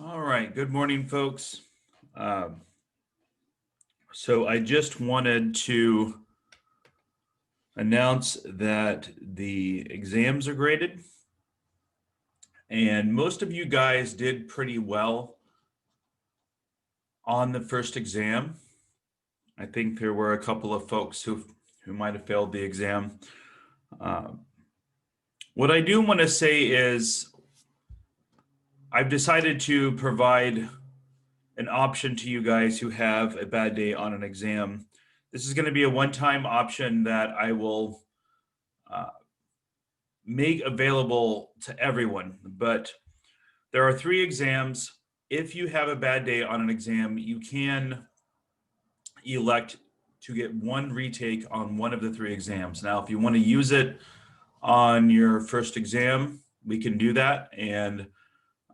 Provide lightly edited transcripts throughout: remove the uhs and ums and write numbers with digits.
All right, good morning, folks. Um, so I just wanted to announce that the exams are graded, and most of you guys did pretty well on the first exam. I think there were a couple of folks who might have failed the exam. Um, what I do want to say is I've decided to provide an option to you guys who have a bad day on an exam. This is going to be a one-time option that I will uh, make available to everyone, but there are 3 exams. If you have a bad day on an exam, you can elect to get 1 retake on one of the 3 exams. Now, if you want to use it on your first exam, we can do that. And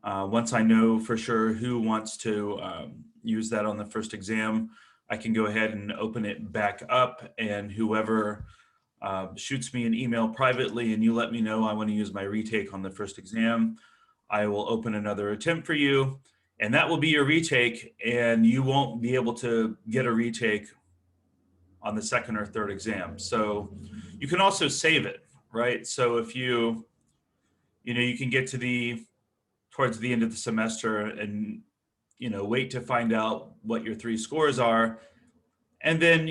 once I know for sure who wants to use that on the first exam, I can go ahead and open it back up, and whoever shoots me an email privately and you let me know I want to use my retake on the first exam, I will open another attempt for you, and that will be your retake, and you won't be able to get a retake on the second or third exam. So you can also save it, right? So if you can get to towards the end of the semester and wait to find out what your 3 scores are, and then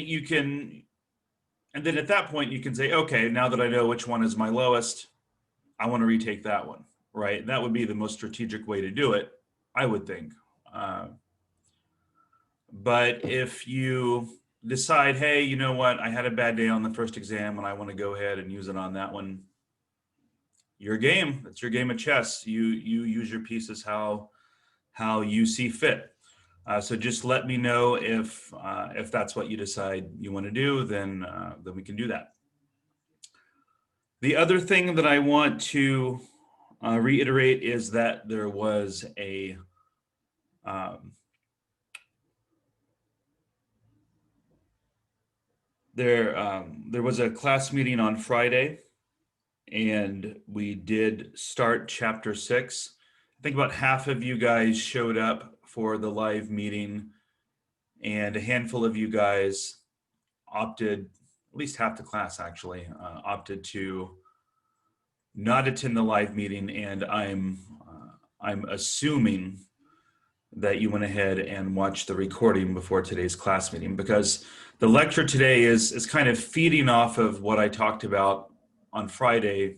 at that point you can say, okay, now that I know which one is my lowest, I want to retake that one, right? That would be the most strategic way to do it, I would think. But if you decide, hey, you know what, I had a bad day on the first exam and I want to go ahead and use it on that one, your game. It's your game of chess. You use your pieces how you see fit. So just let me know if that's what you decide you want to do, then we can do that. The other thing that I want to reiterate is that there was there was a class meeting on Friday, and we did start chapter 6. I think about half of you guys showed up for the live meeting, and a handful of you guys opted, at least half the class actually, opted to not attend the live meeting, and I'm assuming that you went ahead and watched the recording before today's class meeting, because the lecture today is kind of feeding off of what I talked about on Friday.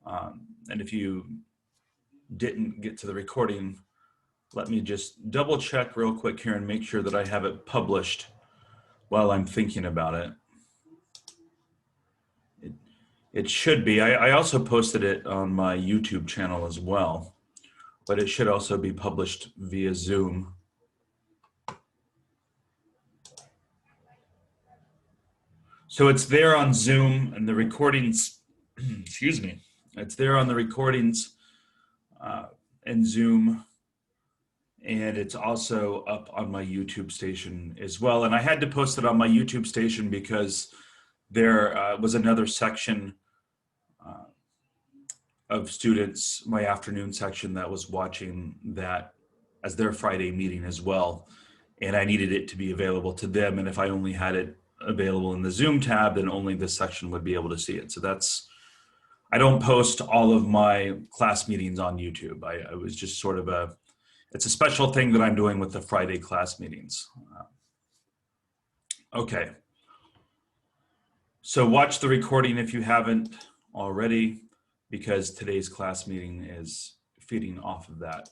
And if you didn't get to the recording, let me just double check real quick here and make sure that I have it published while I'm thinking about it. It should be. I also posted it on my YouTube channel as well, but it should also be published via Zoom. So it's there on Zoom, and the recordings, excuse me, it's there on the recordings in Zoom, and it's also up on my YouTube station as well. And I had to post it on my YouTube station because there was another section of students, my afternoon section, that was watching that as their Friday meeting as well. And I needed it to be available to them. And if I only had it available in the Zoom tab, then only this section would be able to see it. So I don't post all of my class meetings on YouTube. I was just sort of it's a special thing that I'm doing with the Friday class meetings. Okay. So watch the recording if you haven't already, because today's class meeting is feeding off of that.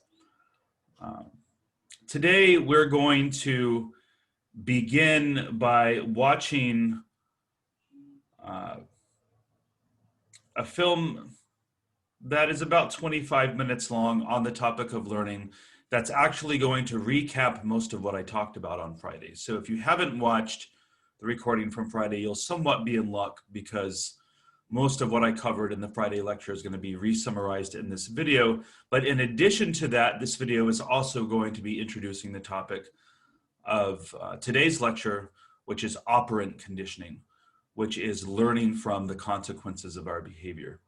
Today, we're going to begin by watching a film that is about 25 minutes long on the topic of learning, that's actually going to recap most of what I talked about on Friday. So if you haven't watched the recording from Friday, you'll somewhat be in luck, because most of what I covered in the Friday lecture is going to be re-summarized in this video. But in addition to that, this video is also going to be introducing the topic of today's lecture, which is operant conditioning, which is learning from the consequences of our behavior.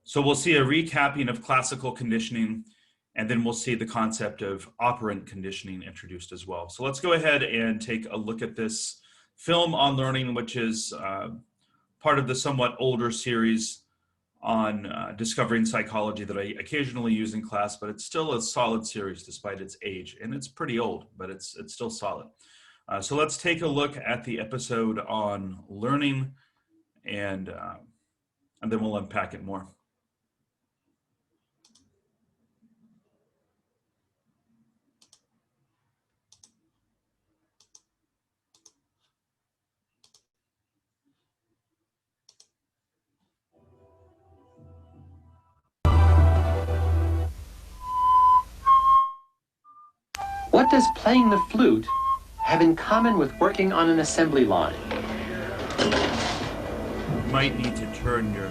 So we'll see a recapping of classical conditioning, And then we'll see the concept of operant conditioning introduced as well. So let's go ahead and take a look at this film on learning, which is part of the somewhat older series on discovering psychology that I occasionally use in class, but it's still a solid series despite its age. And it's pretty old, but it's still solid. So let's take a look at the episode on learning, and then we'll unpack it more. What does playing the flute have in common with working on an assembly line? You might need to turn your...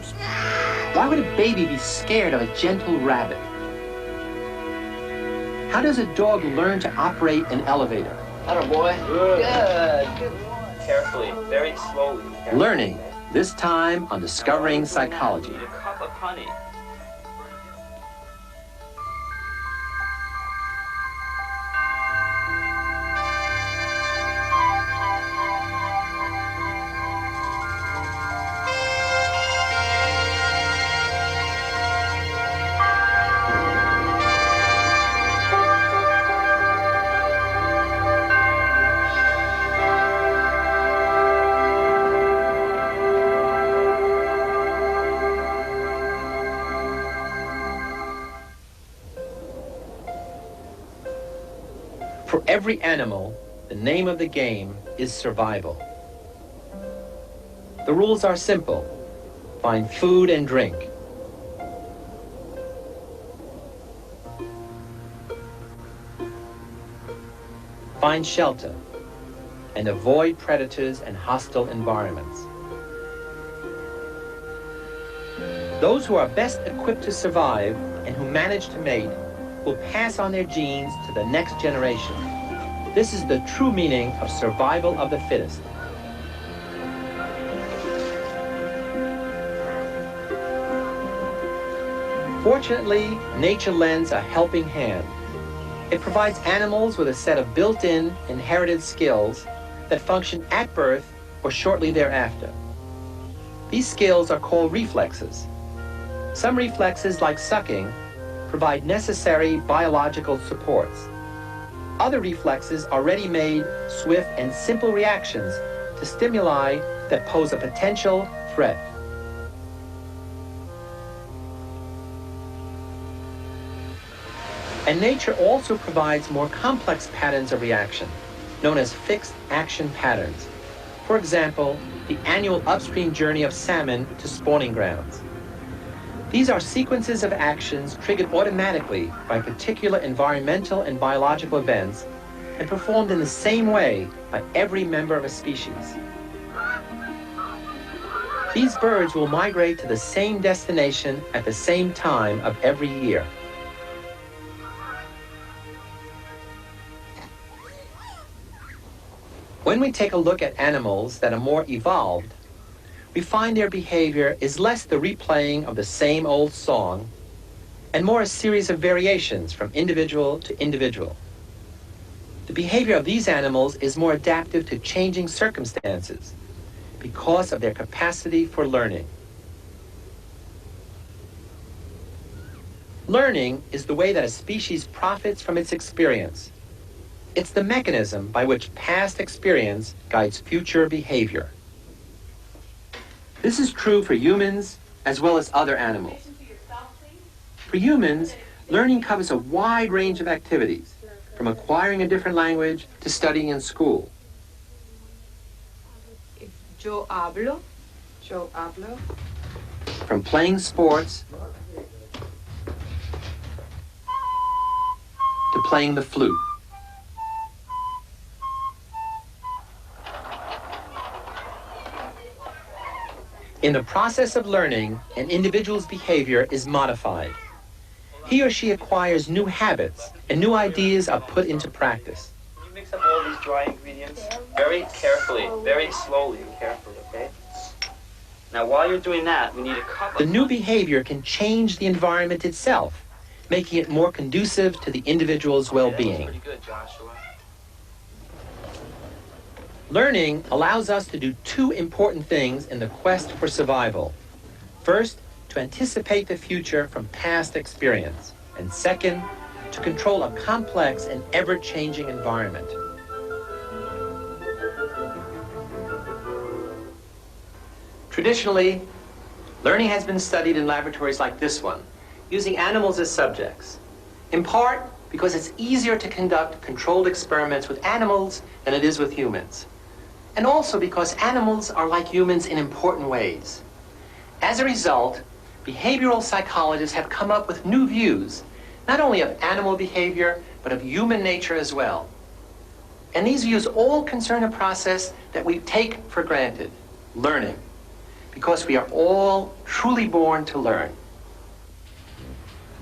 Why would a baby be scared of a gentle rabbit? How does a dog learn to operate an elevator? Atta boy. Good. Carefully, very slowly. Carefully. Learning, this time on Discovering Psychology. Need a cup of honey. For every animal, the name of the game is survival. The rules are simple. Find food and drink. Find shelter and avoid predators and hostile environments. Those who are best equipped to survive and who manage to mate will pass on their genes to the next generation. This is the true meaning of survival of the fittest. Fortunately, nature lends a helping hand. It provides animals with a set of built-in, inherited skills that function at birth or shortly thereafter. These skills are called reflexes. Some reflexes, like sucking, provide necessary biological supports. Other reflexes are ready-made, swift, and simple reactions to stimuli that pose a potential threat. And nature also provides more complex patterns of reaction, known as fixed action patterns. For example, the annual upstream journey of salmon to spawning grounds. These are sequences of actions triggered automatically by particular environmental and biological events and performed in the same way by every member of a species. These birds will migrate to the same destination at the same time of every year. When we take a look at animals that are more evolved, we find their behavior is less the replaying of the same old song and more a series of variations from individual to individual. The behavior of these animals is more adaptive to changing circumstances because of their capacity for learning. Learning is the way that a species profits from its experience. It's the mechanism by which past experience guides future behavior. This is true for humans as well as other animals. For humans, learning covers a wide range of activities, from acquiring a different language to studying in school. Yo hablo. From playing sports to playing the flute. In the process of learning, an individual's behavior is modified. He or she acquires new habits, and new ideas are put into practice. Can you mix up all these dry ingredients? Very carefully, very slowly and carefully, okay? Now, while you're doing that, we need a cup of... The new behavior can change the environment itself making it more conducive to the individual's well-being. Pretty good, Joshua. Learning allows us to do two important things in the quest for survival. First, to anticipate the future from past experience. And second, to control a complex and ever-changing environment. Traditionally, learning has been studied in laboratories like this one, using animals as subjects, in part because it's easier to conduct controlled experiments with animals than it is with humans, and also because animals are like humans in important ways. As a result, behavioral psychologists have come up with new views, not only of animal behavior, but of human nature as well. And these views all concern a process that we take for granted, learning, because we are all truly born to learn.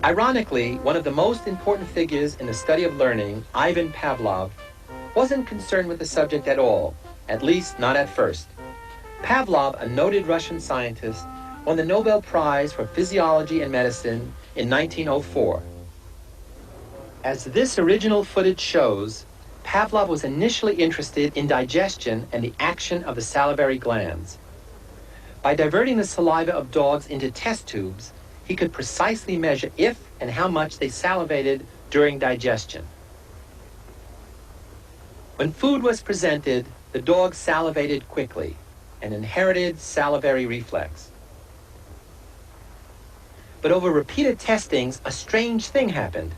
Ironically, one of the most important figures in the study of learning, Ivan Pavlov, wasn't concerned with the subject at all, at least not at first. Pavlov, a noted Russian scientist, won the Nobel Prize for Physiology and Medicine in 1904. As this original footage shows, Pavlov was initially interested in digestion and the action of the salivary glands. By diverting the saliva of dogs into test tubes, he could precisely measure if and how much they salivated during digestion. When food was presented, the dogs salivated quickly, an inherited salivary reflex. But over repeated testings, a strange thing happened.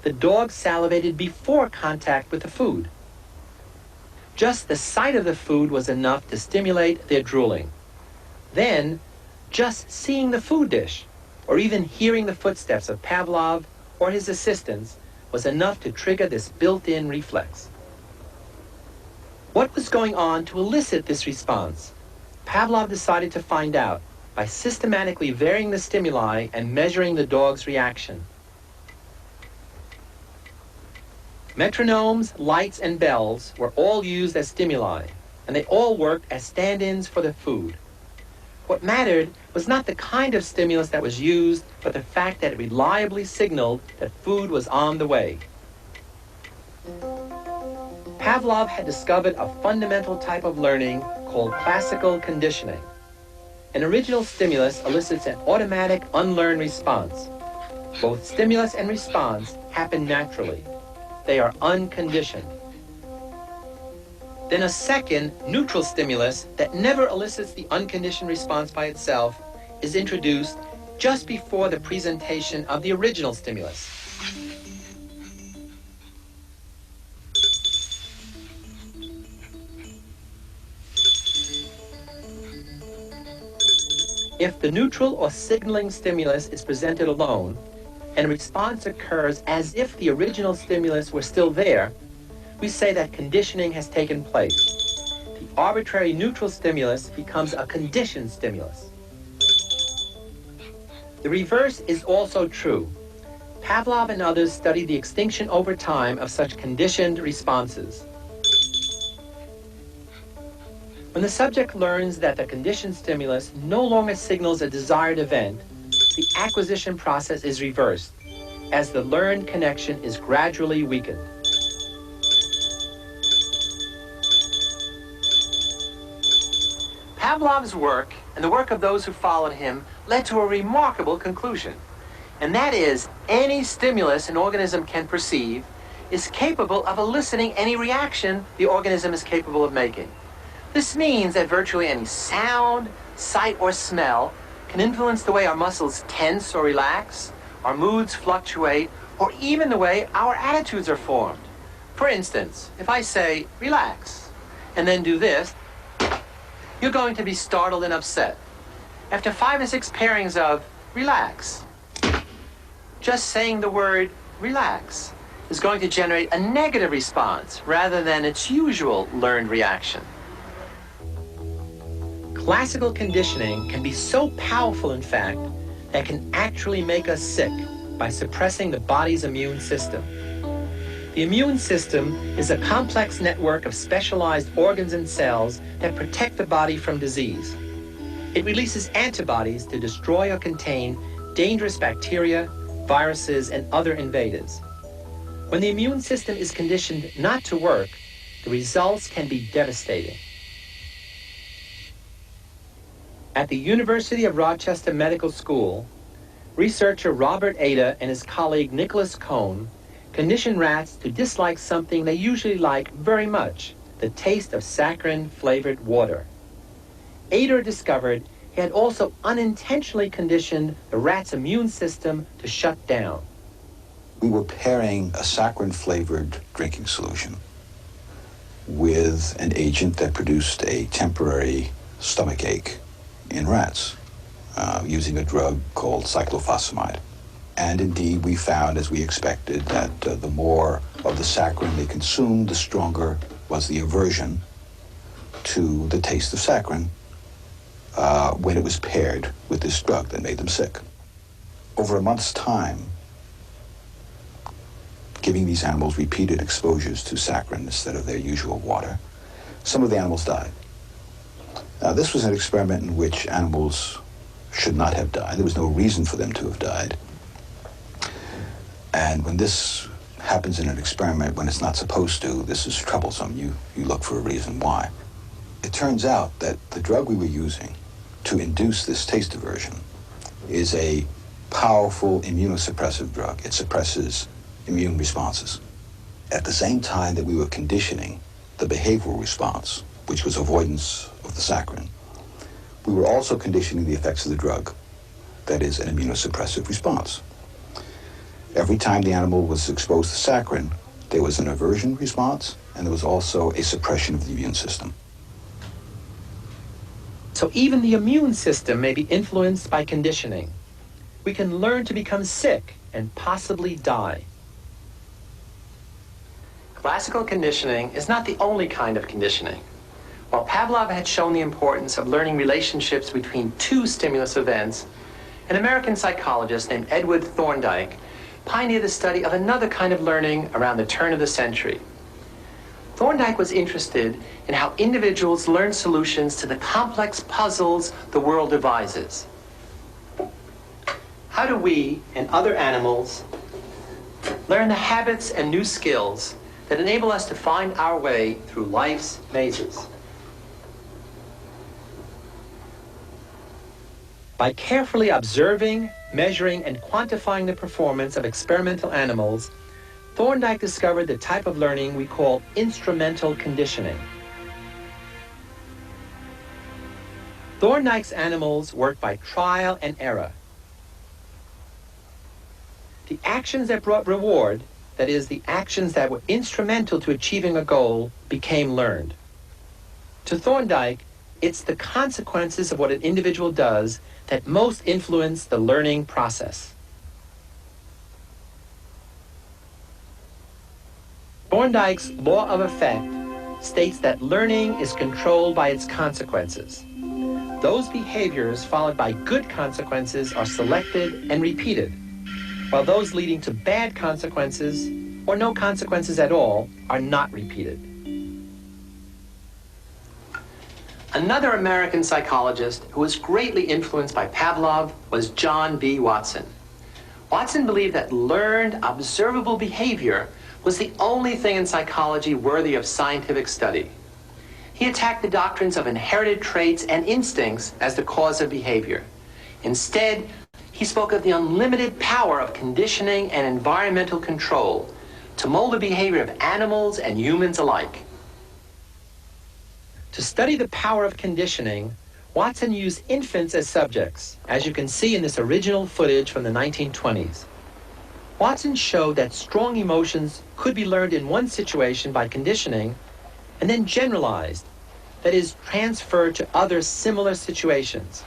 The dogs salivated before contact with the food. Just the sight of the food was enough to stimulate their drooling. Then, just seeing the food dish, or even hearing the footsteps of Pavlov or his assistants, was enough to trigger this built-in reflex. What was going on to elicit this response? Pavlov decided to find out by systematically varying the stimuli and measuring the dog's reaction. Metronomes, lights, and bells were all used as stimuli, and they all worked as stand-ins for the food. What mattered was not the kind of stimulus that was used, but the fact that it reliably signaled that food was on the way. Pavlov had discovered a fundamental type of learning called classical conditioning. An original stimulus elicits an automatic, unlearned response. Both stimulus and response happen naturally. They are unconditioned. Then a second, neutral stimulus that never elicits the unconditioned response by itself is introduced just before the presentation of the original stimulus. If the neutral or signaling stimulus is presented alone, and a response occurs as if the original stimulus were still there, we say that conditioning has taken place. The arbitrary neutral stimulus becomes a conditioned stimulus. The reverse is also true. Pavlov and others studied the extinction over time of such conditioned responses. When the subject learns that the conditioned stimulus no longer signals a desired event, the acquisition process is reversed, as the learned connection is gradually weakened. Pavlov's work, and the work of those who followed him, led to a remarkable conclusion. And that is, any stimulus an organism can perceive is capable of eliciting any reaction the organism is capable of making. This means that virtually any sound, sight, or smell can influence the way our muscles tense or relax, our moods fluctuate, or even the way our attitudes are formed. For instance, if I say, relax, and then do this, you're going to be startled and upset. After 5 or 6 pairings of relax, just saying the word relax is going to generate a negative response rather than its usual learned reaction. Classical conditioning can be so powerful, in fact, that it can actually make us sick by suppressing the body's immune system. The immune system is a complex network of specialized organs and cells that protect the body from disease. It releases antibodies to destroy or contain dangerous bacteria, viruses, and other invaders. When the immune system is conditioned not to work, the results can be devastating. At the University of Rochester Medical School, researcher Robert Ada and his colleague Nicholas Cohn conditioned rats to dislike something they usually like very much, the taste of saccharin-flavored water. Ada discovered he had also unintentionally conditioned the rat's immune system to shut down. We were pairing a saccharin-flavored drinking solution with an agent that produced a temporary stomach ache in rats using a drug called cyclophosphamide. And indeed, we found, as we expected, that the more of the saccharin they consumed, the stronger was the aversion to the taste of saccharin when it was paired with this drug that made them sick. Over a month's time, giving these animals repeated exposures to saccharin instead of their usual water, some of the animals died. Now, this was an experiment in which animals should not have died. There was no reason for them to have died. And when this happens in an experiment when it's not supposed to, this is troublesome. You look for a reason why. It turns out that the drug we were using to induce this taste aversion is a powerful immunosuppressive drug. It suppresses immune responses. At the same time that we were conditioning the behavioral response, which was avoidance of the saccharin, we were also conditioning the effects of the drug, that is, an immunosuppressive response. Every time the animal was exposed to saccharin, there was an aversion response, and there was also a suppression of the immune system. So even the immune system may be influenced by conditioning. We can learn to become sick and possibly die. Classical conditioning is not the only kind of conditioning. While Pavlov had shown the importance of learning relationships between two stimulus events, an American psychologist named Edward Thorndike pioneered the study of another kind of learning around the turn of the century. Thorndike was interested in how individuals learn solutions to the complex puzzles the world devises. How do we and other animals learn the habits and new skills that enable us to find our way through life's mazes? By carefully observing, measuring, and quantifying the performance of experimental animals, Thorndike discovered the type of learning we call instrumental conditioning. Thorndike's animals work by trial and error. The actions that brought reward, that is, the actions that were instrumental to achieving a goal, became learned. To Thorndike, it's the consequences of what an individual does that most influence the learning process. Thorndike's law of effect states that learning is controlled by its consequences. Those behaviors followed by good consequences are selected and repeated, while those leading to bad consequences, or no consequences at all, are not repeated. Another American psychologist who was greatly influenced by Pavlov was John B. Watson. Watson believed that learned, observable behavior was the only thing in psychology worthy of scientific study. He attacked the doctrines of inherited traits and instincts as the cause of behavior. Instead, he spoke of the unlimited power of conditioning and environmental control to mold the behavior of animals and humans alike. To study the power of conditioning, Watson used infants as subjects, as you can see in this original footage from the 1920s. Watson showed that strong emotions could be learned in one situation by conditioning and then generalized, that is, transferred to other similar situations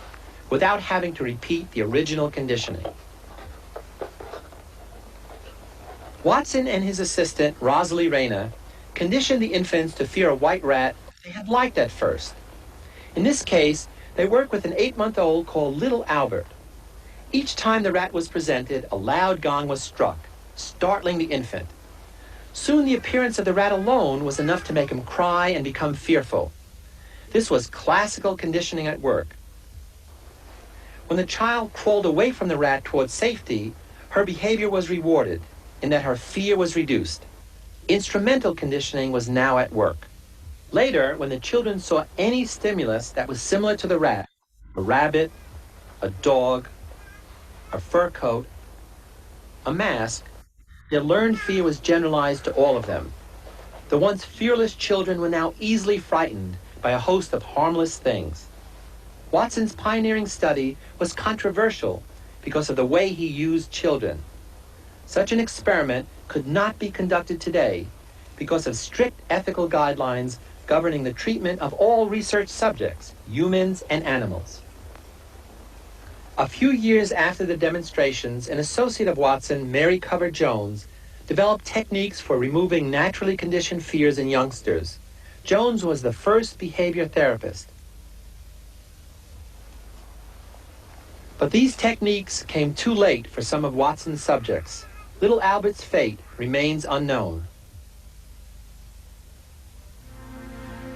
without having to repeat the original conditioning. Watson and his assistant, Rosalie Reyna, conditioned the infants to fear a white rat they had liked at first. In this case, they worked with an 8-month-old called Little Albert. Each time the rat was presented, a loud gong was struck, startling the infant. Soon the appearance of the rat alone was enough to make him cry and become fearful. This was classical conditioning at work. When the child crawled away from the rat towards safety, Her behavior was rewarded in that her fear was reduced. Instrumental conditioning was now at work. Later, when the children saw any stimulus that was similar to the rat, a rabbit, a dog, a fur coat, a mask, their learned fear was generalized to all of them. The once fearless children were now easily frightened by a host of harmless things. Watson's pioneering study was controversial because of the way he used children. Such an experiment could not be conducted today because of strict ethical guidelines governing the treatment of all research subjects, humans and animals. A few years after the demonstrations, an associate of Watson, Mary Cover Jones, developed techniques for removing naturally conditioned fears in youngsters. Jones was the first behavior therapist. But these techniques came too late for some of Watson's subjects. Little Albert's fate remains unknown.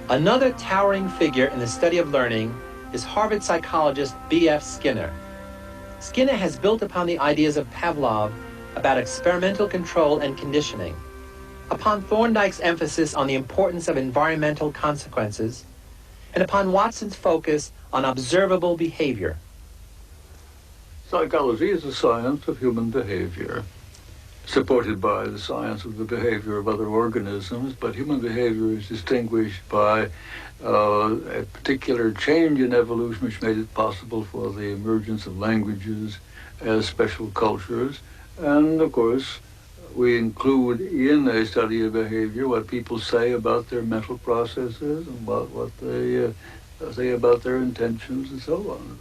Another towering figure in the study of learning is Harvard psychologist B.F. Skinner. Skinner has built upon the ideas of Pavlov about experimental control and conditioning, upon Thorndike's emphasis on the importance of environmental consequences, and upon Watson's focus on observable behavior. Psychology is a science of human behavior, supported by the science of the behavior of other organisms, but human behavior is distinguished by a particular change in evolution which made it possible for the emergence of languages as special cultures. And of course, we include in a study of behavior what people say about their mental processes and what they say about their intentions and so on.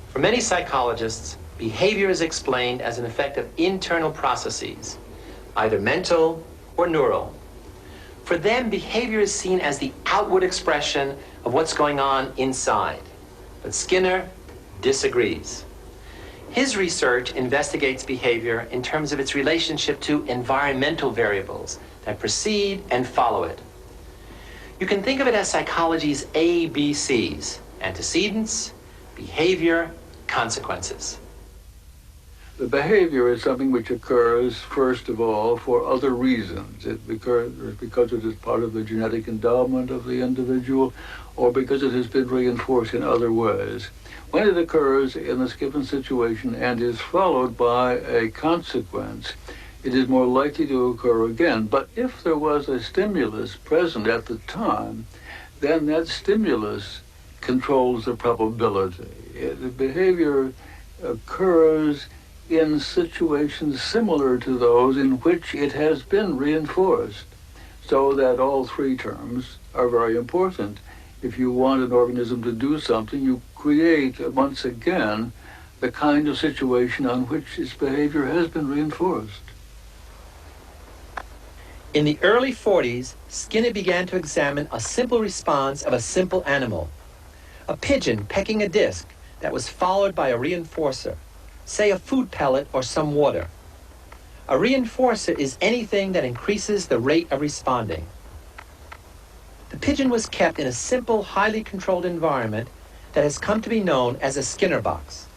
For many psychologists, behavior is explained as an effect of internal processes, either mental or neural. For them, behavior is seen as the outward expression of what's going on inside. But Skinner disagrees. His research investigates behavior in terms of its relationship to environmental variables that precede and follow it. You can think of it as psychology's ABCs: antecedents, behavior, consequences. The behavior is something which occurs, first of all, for other reasons. It occurs because it is part of the genetic endowment of the individual, or because it has been reinforced in other ways. When it occurs in a given situation and is followed by a consequence, it is more likely to occur again. But if there was a stimulus present at the time, then that stimulus controls the probability. The behavior occurs in situations similar to those in which it has been reinforced, so that all three terms are very important. If you want an organism to do something, you create, once again, the kind of situation on which its behavior has been reinforced. In the early 40s, Skinner began to examine a simple response of a simple animal. A pigeon pecking a disc that was followed by a reinforcer, say a food pellet or some water. A reinforcer is anything that increases the rate of responding. The pigeon was kept in a simple, highly controlled environment that has come to be known as a Skinner box.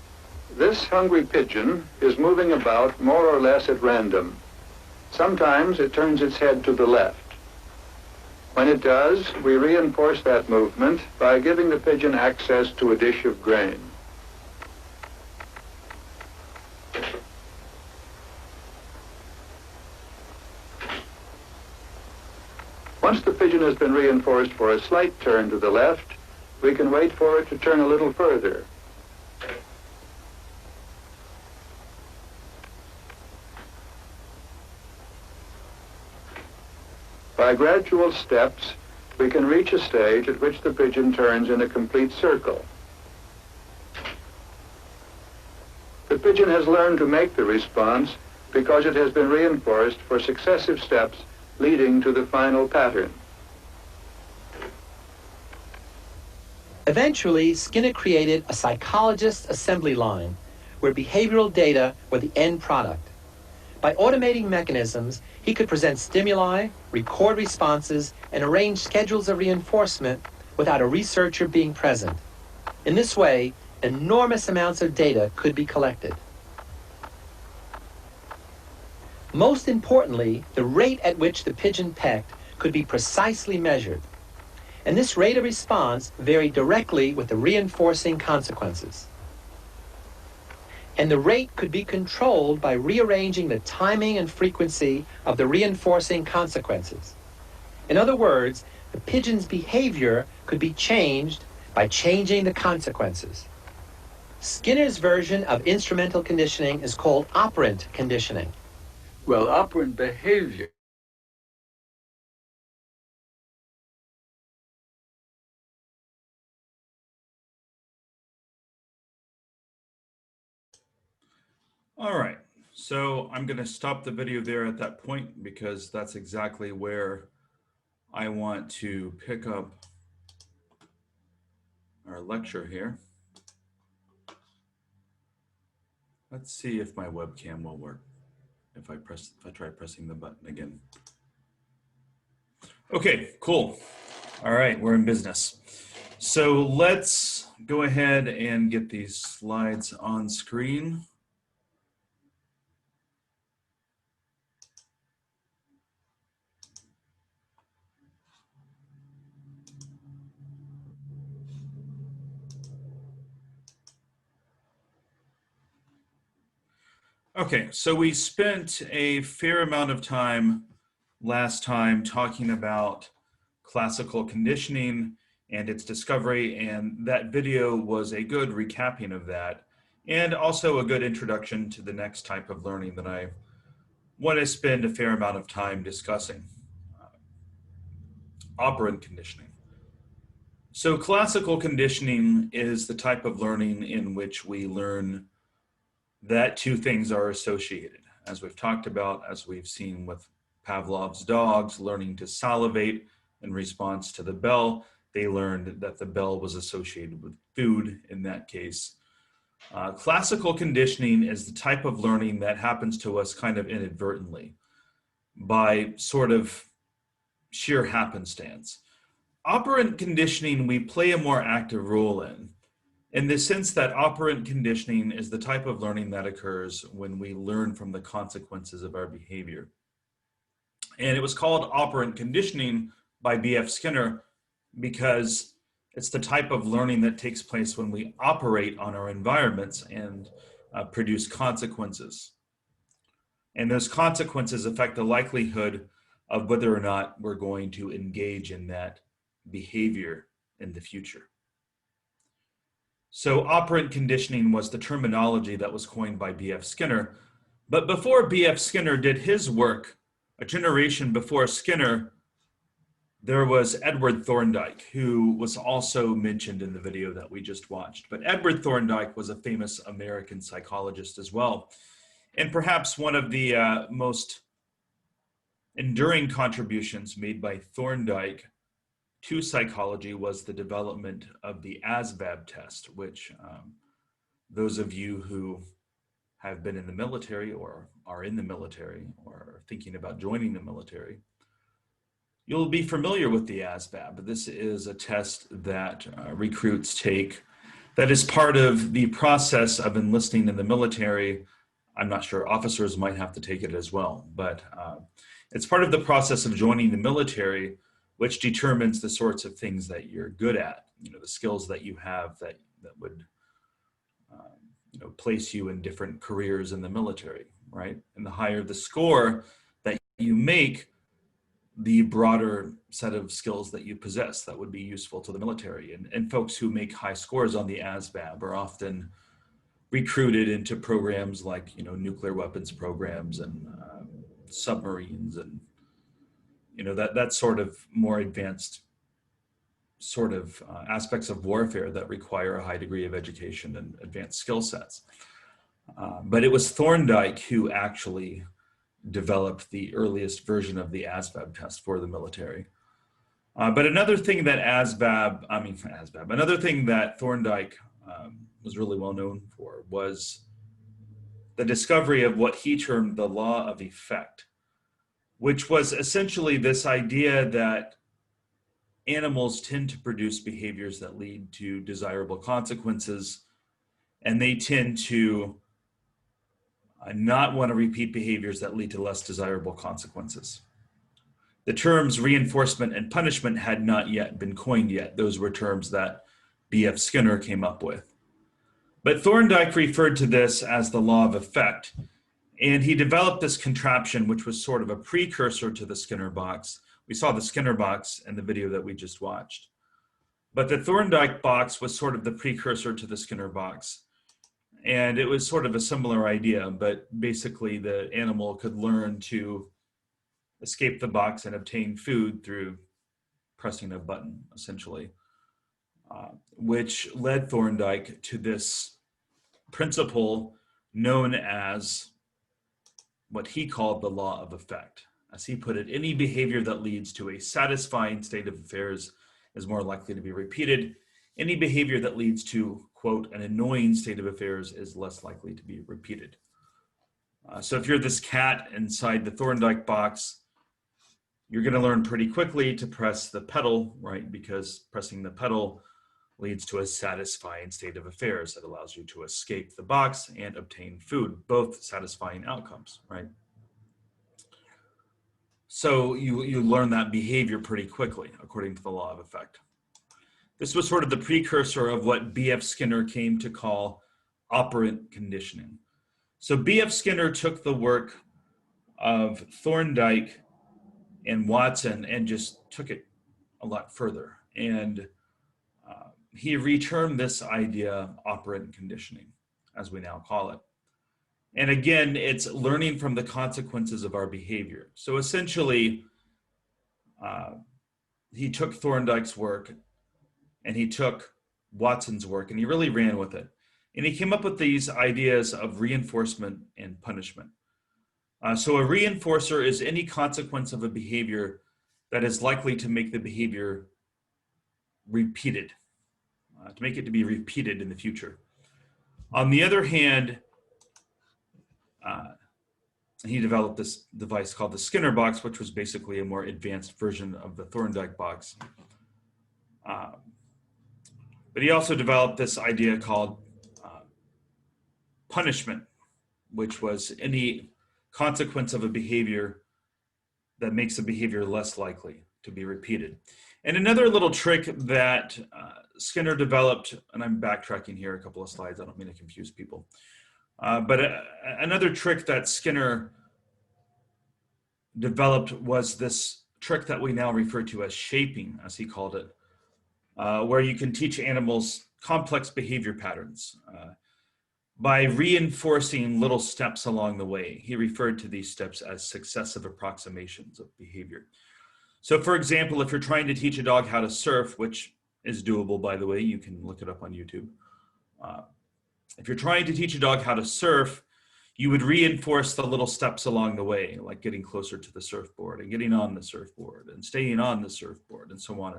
This hungry pigeon is moving about more or less at random. Sometimes it turns its head to the left. When it does, we reinforce that movement by giving the pigeon access to a dish of grain. Once the pigeon has been reinforced for a slight turn to the left, we can wait for it to turn a little further. By gradual steps, we can reach a stage at which the pigeon turns in a complete circle. The pigeon has learned to make the response because it has been reinforced for successive steps leading to the final pattern. Eventually, Skinner created a psychologist's assembly line where behavioral data were the end product. By automating mechanisms, he could present stimuli, record responses, and arrange schedules of reinforcement without a researcher being present. In this way, enormous amounts of data could be collected. Most importantly, the rate at which the pigeon pecked could be precisely measured. And this rate of response varied directly with the reinforcing consequences. And the rate could be controlled by rearranging the timing and frequency of the reinforcing consequences. In other words, the pigeon's behavior could be changed by changing the consequences. Skinner's version of instrumental conditioning is called operant conditioning. Well, operant behavior All right, so I'm going to stop the video there at that point because that's exactly where I want to pick up our lecture here. Let's see if my webcam will work if I try pressing the button again. Okay, cool. All right, we're in business. So let's go ahead and get these slides on screen. Okay, so we spent a fair amount of time last time talking about classical conditioning and its discovery, and that video was a good recapping of that, and also a good introduction to the next type of learning that I want to spend a fair amount of time discussing, operant conditioning. So classical conditioning is the type of learning in which we learn that two things are associated. As we've talked about, as we've seen with Pavlov's dogs learning to salivate in response to the bell, they learned that the bell was associated with food in that case. Classical conditioning is the type of learning that happens to us kind of inadvertently by sort of sheer happenstance. Operant conditioning, we play a more active role in the sense that operant conditioning is the type of learning that occurs when we learn from the consequences of our behavior. And it was called operant conditioning by B.F. Skinner because it's the type of learning that takes place when we operate on our environments and produce consequences. And those consequences affect the likelihood of whether or not we're going to engage in that behavior in the future. So operant conditioning was the terminology that was coined by B.F. Skinner. But before B.F. Skinner did his work, a generation before Skinner, there was Edward Thorndike, who was also mentioned in the video that we just watched. But Edward Thorndike was a famous American psychologist as well. And perhaps one of the most enduring contributions made by Thorndike to psychology was the development of the ASVAB test, which those of you who have been in the military or are in the military or are thinking about joining the military, you'll be familiar with the ASVAB. This is a test that recruits take that is part of the process of enlisting in the military. I'm not sure, officers might have to take it as well, but it's part of the process of joining the military, which determines the sorts of things that you're good at, the skills that you have that would place you in different careers in the military, right? And the higher the score that you make, the broader set of skills that you possess that would be useful to the military. And folks who make high scores on the ASVAB are often recruited into programs like, nuclear weapons programs and submarines and, that sort of more advanced sort of aspects of warfare that require a high degree of education and advanced skill sets. But it was Thorndike who actually developed the earliest version of the ASVAB test for the military. But another thing that another thing that Thorndike was really well known for was the discovery of what he termed the law of effect, which was essentially this idea that animals tend to produce behaviors that lead to desirable consequences, and they tend to not want to repeat behaviors that lead to less desirable consequences. The terms reinforcement and punishment had not yet been coined yet. Those were terms that B.F. Skinner came up with. But Thorndike referred to this as the law of effect, and he developed this contraption, which was sort of a precursor to the Skinner box. We saw the Skinner box in the video that we just watched. But the Thorndike box was sort of the precursor to the Skinner box. And it was sort of a similar idea, but basically the animal could learn to escape the box and obtain food through pressing a button, essentially, which led Thorndike to this principle known as what he called the law of effect. As he put it, any behavior that leads to a satisfying state of affairs is more likely to be repeated. Any behavior that leads to, quote, an annoying state of affairs is less likely to be repeated. So if you're this cat inside the Thorndike box, you're going to learn pretty quickly to press the pedal, right? Because pressing the pedal leads to a satisfying state of affairs that allows you to escape the box and obtain food, both satisfying outcomes, right? So you learn that behavior pretty quickly, according to the law of effect. This was sort of the precursor of what B.F. Skinner came to call operant conditioning. So B.F. Skinner took the work of Thorndike and Watson and just took it a lot further. And he retermed this idea operant conditioning, as we now call it. And again, it's learning from the consequences of our behavior. So essentially, he took Thorndike's work and he took Watson's work and he really ran with it. And he came up with these ideas of reinforcement and punishment. So a reinforcer is any consequence of a behavior that is likely to make the behavior repeated, to make it to be repeated in the future. On the other hand, he developed this device called the Skinner box, which was basically a more advanced version of the Thorndike box. But he also developed this idea called punishment, which was any consequence of a behavior that makes a behavior less likely to be repeated. And another little trick that Skinner developed, and I'm backtracking here a couple of slides, I don't mean to confuse people. But another trick that Skinner developed was this trick that we now refer to as shaping, as he called it, where you can teach animals complex behavior patterns by reinforcing little steps along the way. He referred to these steps as successive approximations of behavior. So for example, if you're trying to teach a dog how to surf, which is doable, by the way, you can look it up on YouTube. If you're trying to teach a dog how to surf, you would reinforce the little steps along the way, like getting closer to the surfboard and getting on the surfboard and staying on the surfboard and so on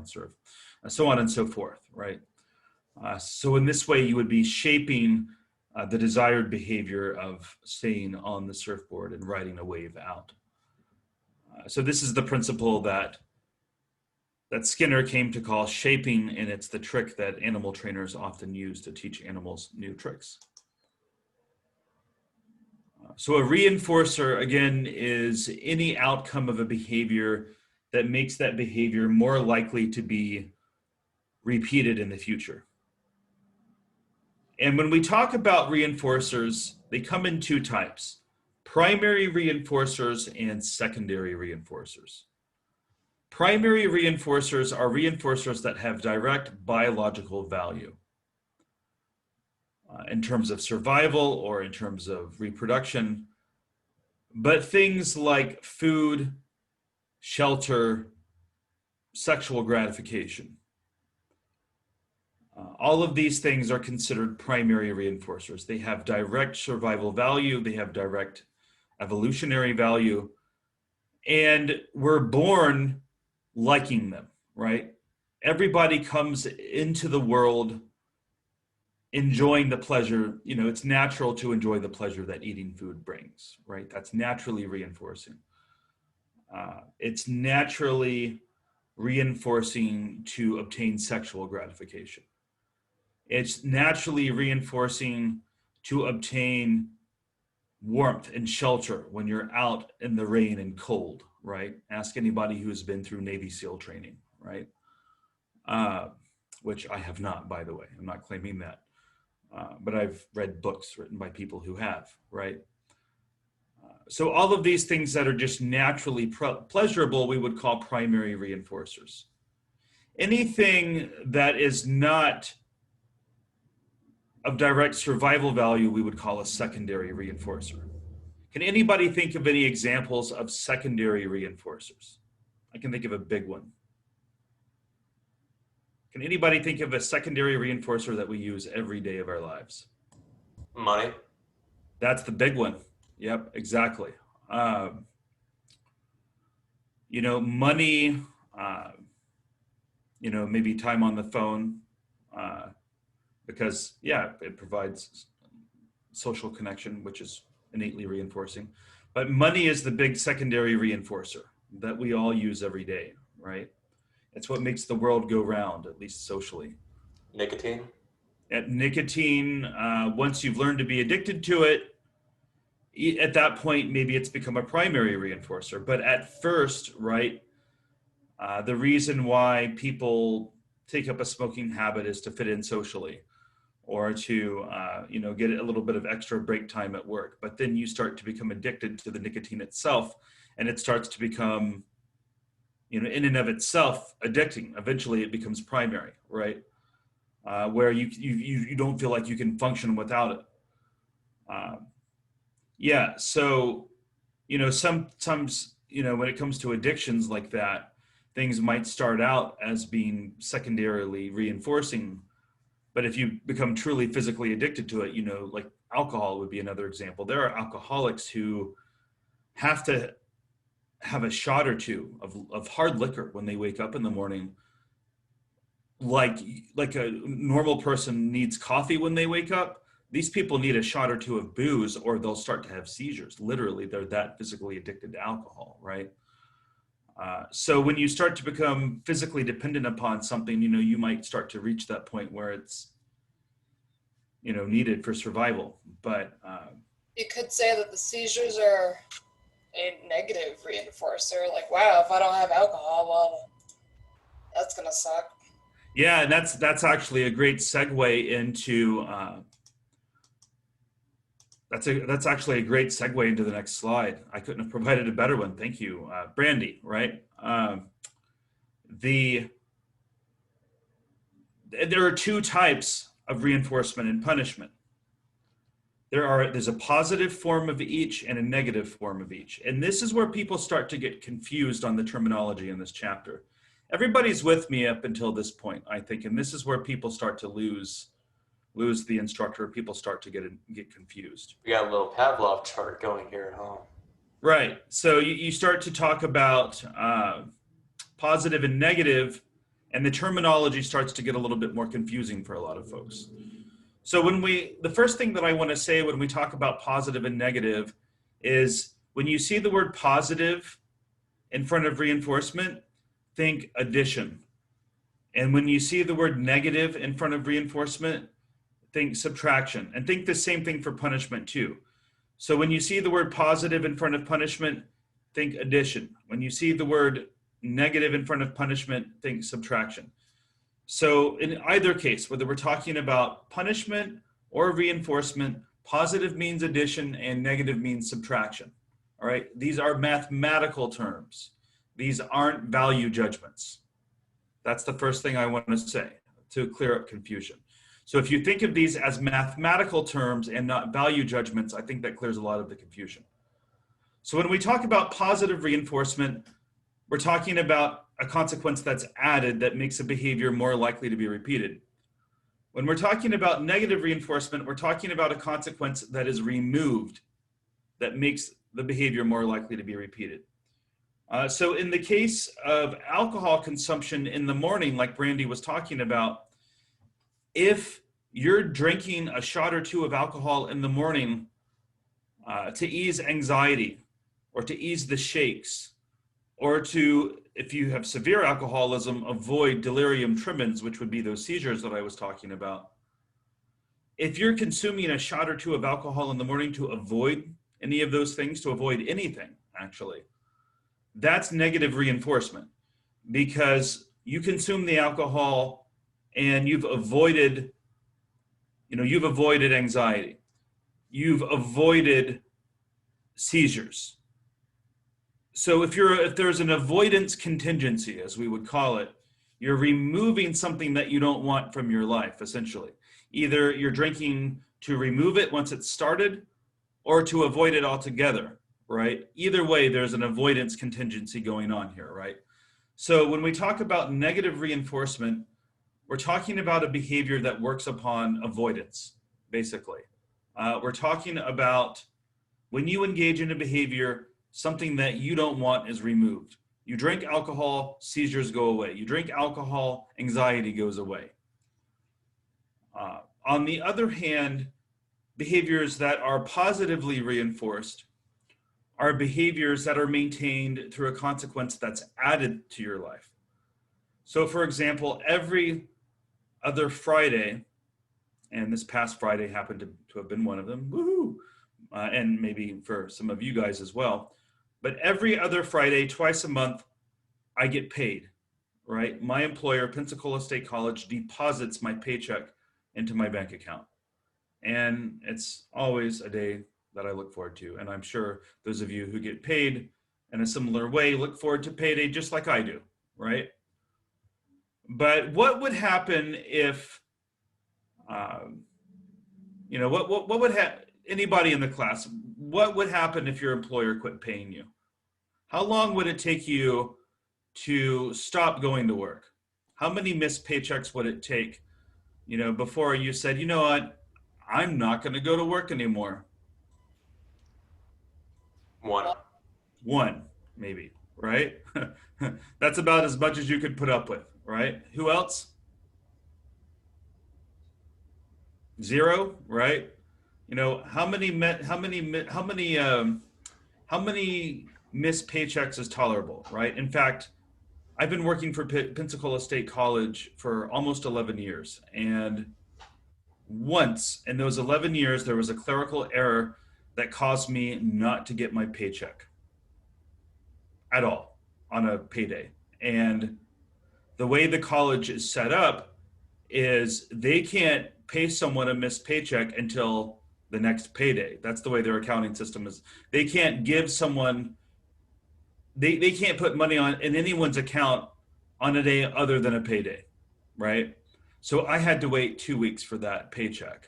and so forth, right? So in this way, you would be shaping the desired behavior of staying on the surfboard and riding a wave out. So this is the principle that Skinner came to call shaping, and it's the trick that animal trainers often use to teach animals new tricks. So a reinforcer, again, is any outcome of a behavior that makes that behavior more likely to be repeated in the future. And when we talk about reinforcers, they come in two types: primary reinforcers and secondary reinforcers. Primary reinforcers are reinforcers that have direct biological value in terms of survival or in terms of reproduction, but things like food, shelter, sexual gratification, all of these things are considered primary reinforcers. They have direct survival value, they have direct evolutionary value, and we're born liking them, right? Everybody comes into the world enjoying the pleasure. You know, it's natural to enjoy the pleasure that eating food brings, right? That's naturally reinforcing. It's naturally reinforcing to obtain sexual gratification. It's naturally reinforcing to obtain warmth and shelter when you're out in the rain and cold, right? Ask anybody who's been through Navy SEAL training, right? Which I have not, by the way. I'm not claiming that. But I've read books written by people who have, right? So all of these things that are just naturally pleasurable, we would call primary reinforcers. Anything that is not of direct survival value, we would call a secondary reinforcer. Can anybody think of any examples of secondary reinforcers? I can think of a big one. Can anybody think of a secondary reinforcer that we use every day of our lives? Money. That's the big one. Yep, exactly. Money, maybe time on the phone, because, it provides social connection, which is innately reinforcing. But money is the big secondary reinforcer that we all use every day, right? It's what makes the world go round, at least socially. Nicotine. Nicotine, once you've learned to be addicted to it, at that point, maybe it's become a primary reinforcer. But at first, right, the reason why people take up a smoking habit is to fit in socially, or to, get a little bit of extra break time at work. But then you start to become addicted to the nicotine itself, and it starts to become, in and of itself, addicting. Eventually, it becomes primary, right? Where you don't feel like you can function without it. So, sometimes, when it comes to addictions like that, things might start out as being secondarily reinforcing, but if you become truly physically addicted to it, like alcohol would be another example. There are alcoholics who have to have a shot or two of hard liquor when they wake up in the morning, like a normal person needs coffee when they wake up. These people need a shot or two of booze, or they'll start to have seizures. Literally, they're that physically addicted to alcohol, right? So when you start to become physically dependent upon something, you might start to reach that point where it's, needed for survival. But you could say that the seizures are a negative reinforcer. Like, wow, if I don't have alcohol, well, that's gonna suck. Yeah, and that's actually a great segue into. That's actually a great segue into the next slide. I couldn't have provided a better one. Thank you, Brandy. Right. There are two types of reinforcement and punishment. There's a positive form of each and a negative form of each. And this is where people start to get confused on the terminology in this chapter. Everybody's with me up until this point, I think, and this is where people start to lose the instructor. People start to get confused. We got a little Pavlov chart going here at home. Right. So you start to talk about positive and negative, and the terminology starts to get a little bit more confusing for a lot of folks. So the first thing that I want to say when we talk about positive and negative is when you see the word positive in front of reinforcement, think addition. And when you see the word negative in front of reinforcement, think subtraction. And think the same thing for punishment too. So when you see the word positive in front of punishment, think addition. When you see the word negative in front of punishment, think subtraction. So in either case, whether we're talking about punishment or reinforcement, positive means addition and negative means subtraction. All right, these are mathematical terms. These aren't value judgments. That's the first thing I want to say to clear up confusion. So if you think of these as mathematical terms and not value judgments, I think that clears a lot of the confusion. So when we talk about positive reinforcement, we're talking about a consequence that's added that makes a behavior more likely to be repeated. When we're talking about negative reinforcement, we're talking about a consequence that is removed that makes the behavior more likely to be repeated. So in the case of alcohol consumption in the morning, like Brandy was talking about, if you're drinking a shot or two of alcohol in the morning to ease anxiety or to ease the shakes, or to, if you have severe alcoholism, avoid delirium tremens, which would be those seizures that I was talking about. If you're consuming a shot or two of alcohol in the morning to avoid any of those things, to avoid anything, actually, that's negative reinforcement, because you consume the alcohol and you've avoided anxiety. You've avoided seizures. So if there's an avoidance contingency, as we would call it, you're removing something that you don't want from your life, essentially. Either you're drinking to remove it once it's started, or to avoid it altogether, right? Either way, there's an avoidance contingency going on here, right? So when we talk about negative reinforcement, we're talking about a behavior that works upon avoidance, basically. We're talking about when you engage in a behavior, something that you don't want is removed. You drink alcohol, seizures go away. You drink alcohol, anxiety goes away. On the other hand, behaviors that are positively reinforced are behaviors that are maintained through a consequence that's added to your life. So for example, every other Friday, and this past Friday happened to have been one of them, woohoo, and maybe for some of you guys as well, but every other Friday, twice a month, I get paid, right? My employer, Pensacola State College, deposits my paycheck into my bank account. And it's always a day that I look forward to. And I'm sure those of you who get paid in a similar way look forward to payday just like I do, right? But what would happen if, what would happen, anybody in the class, what would happen if your employer quit paying you? How long would it take you to stop going to work? How many missed paychecks would it take, before you said, you know what, I'm not going to go to work anymore? One, maybe, right? That's about as much as you could put up with, right? Who else? Zero, right? How many missed paychecks is tolerable, right? In fact, I've been working for Pensacola State College for almost 11 years. And once in those 11 years, there was a clerical error that caused me not to get my paycheck at all on a payday. And the way the college is set up is they can't pay someone a missed paycheck until the next payday. That's the way their accounting system is. They can't give someone, they can't put money in anyone's account on a day other than a payday, right? So I had to wait 2 weeks for that paycheck.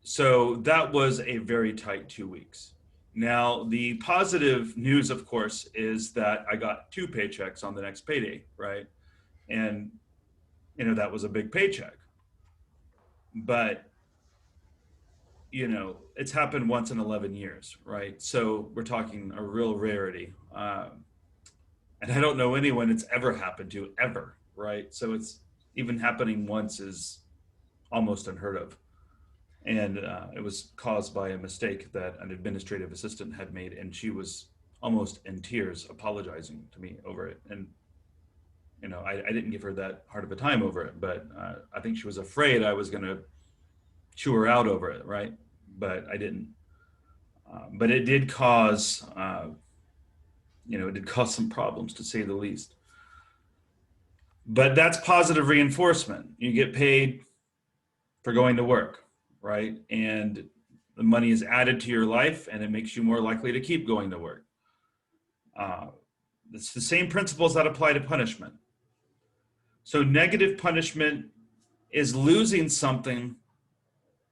So that was a very tight 2 weeks. Now, the positive news, of course, is that I got 2 paychecks on the next payday, right? And, that was a big paycheck. But, it's happened once in 11 years, right? So we're talking a real rarity. And I don't know anyone it's ever happened to, ever, right? So it's even happening once is almost unheard of. And it was caused by a mistake that an administrative assistant had made, and she was almost in tears apologizing to me over it. And I didn't give her that hard of a time over it, but I think she was afraid I was going to chew her out over it, right? But I didn't. But it did cause, some problems, to say the least. But that's positive reinforcement. You get paid for going to work, right? And the money is added to your life, and it makes you more likely to keep going to work. It's the same principles that apply to punishment. So negative punishment is losing something,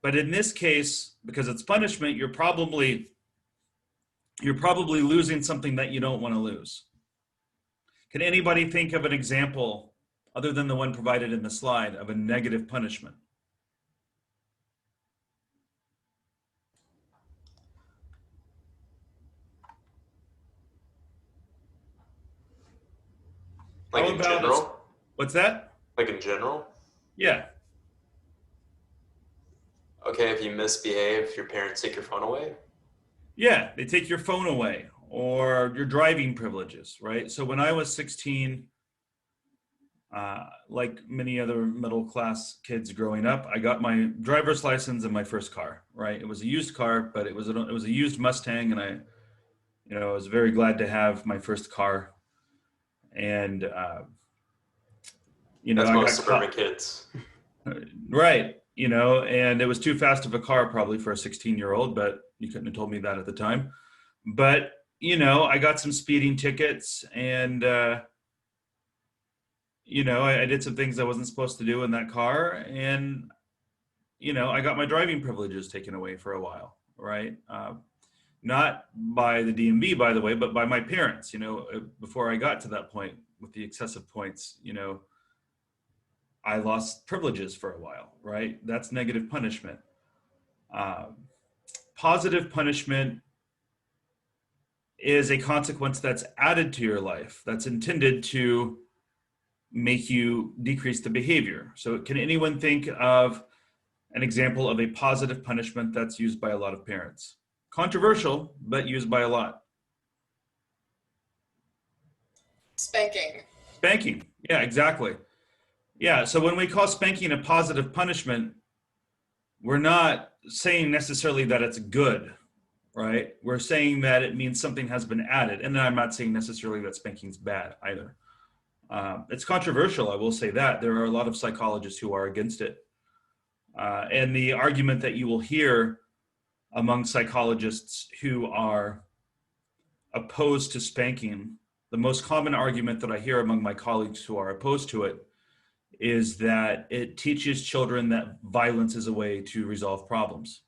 but in this case, because it's punishment, you're probably losing something that you don't want to lose. Can anybody think of an example, other than the one provided in the slide, of a negative punishment? Like in general? What's that? Like in general? Yeah. Okay, if you misbehave, your parents take your phone away? Yeah, they take your phone away, or your driving privileges, right? So when I was 16, Like many other middle class kids growing up, I got my driver's license and my first car, right? It was a used car, but it was a used Mustang, and I was very glad to have my first car. And That's I most got suburban caught, kids. right? And it was too fast of a car probably for a 16-year-old, but you couldn't have told me that at the time. But I got some speeding tickets, and I did some things I wasn't supposed to do in that car, and I got my driving privileges taken away for a while, right? Not by the DMV, by the way, but by my parents. Before I got to that point with the excessive points, I lost privileges for a while, right? That's negative punishment. Positive punishment is a consequence that's added to your life, that's intended to make you decrease the behavior. So can anyone think of an example of a positive punishment that's used by a lot of parents? Controversial, but used by a lot. Spanking. Spanking, yeah, exactly. Yeah, so when we call spanking a positive punishment, we're not saying necessarily that it's good, right? We're saying that it means something has been added. And then I'm not saying necessarily that spanking's bad either. It's controversial, I will say that. There are a lot of psychologists who are against it. And the argument that you will hear among psychologists who are opposed to spanking, the most common argument that I hear among my colleagues who are opposed to it is that it teaches children that violence is a way to resolve problems.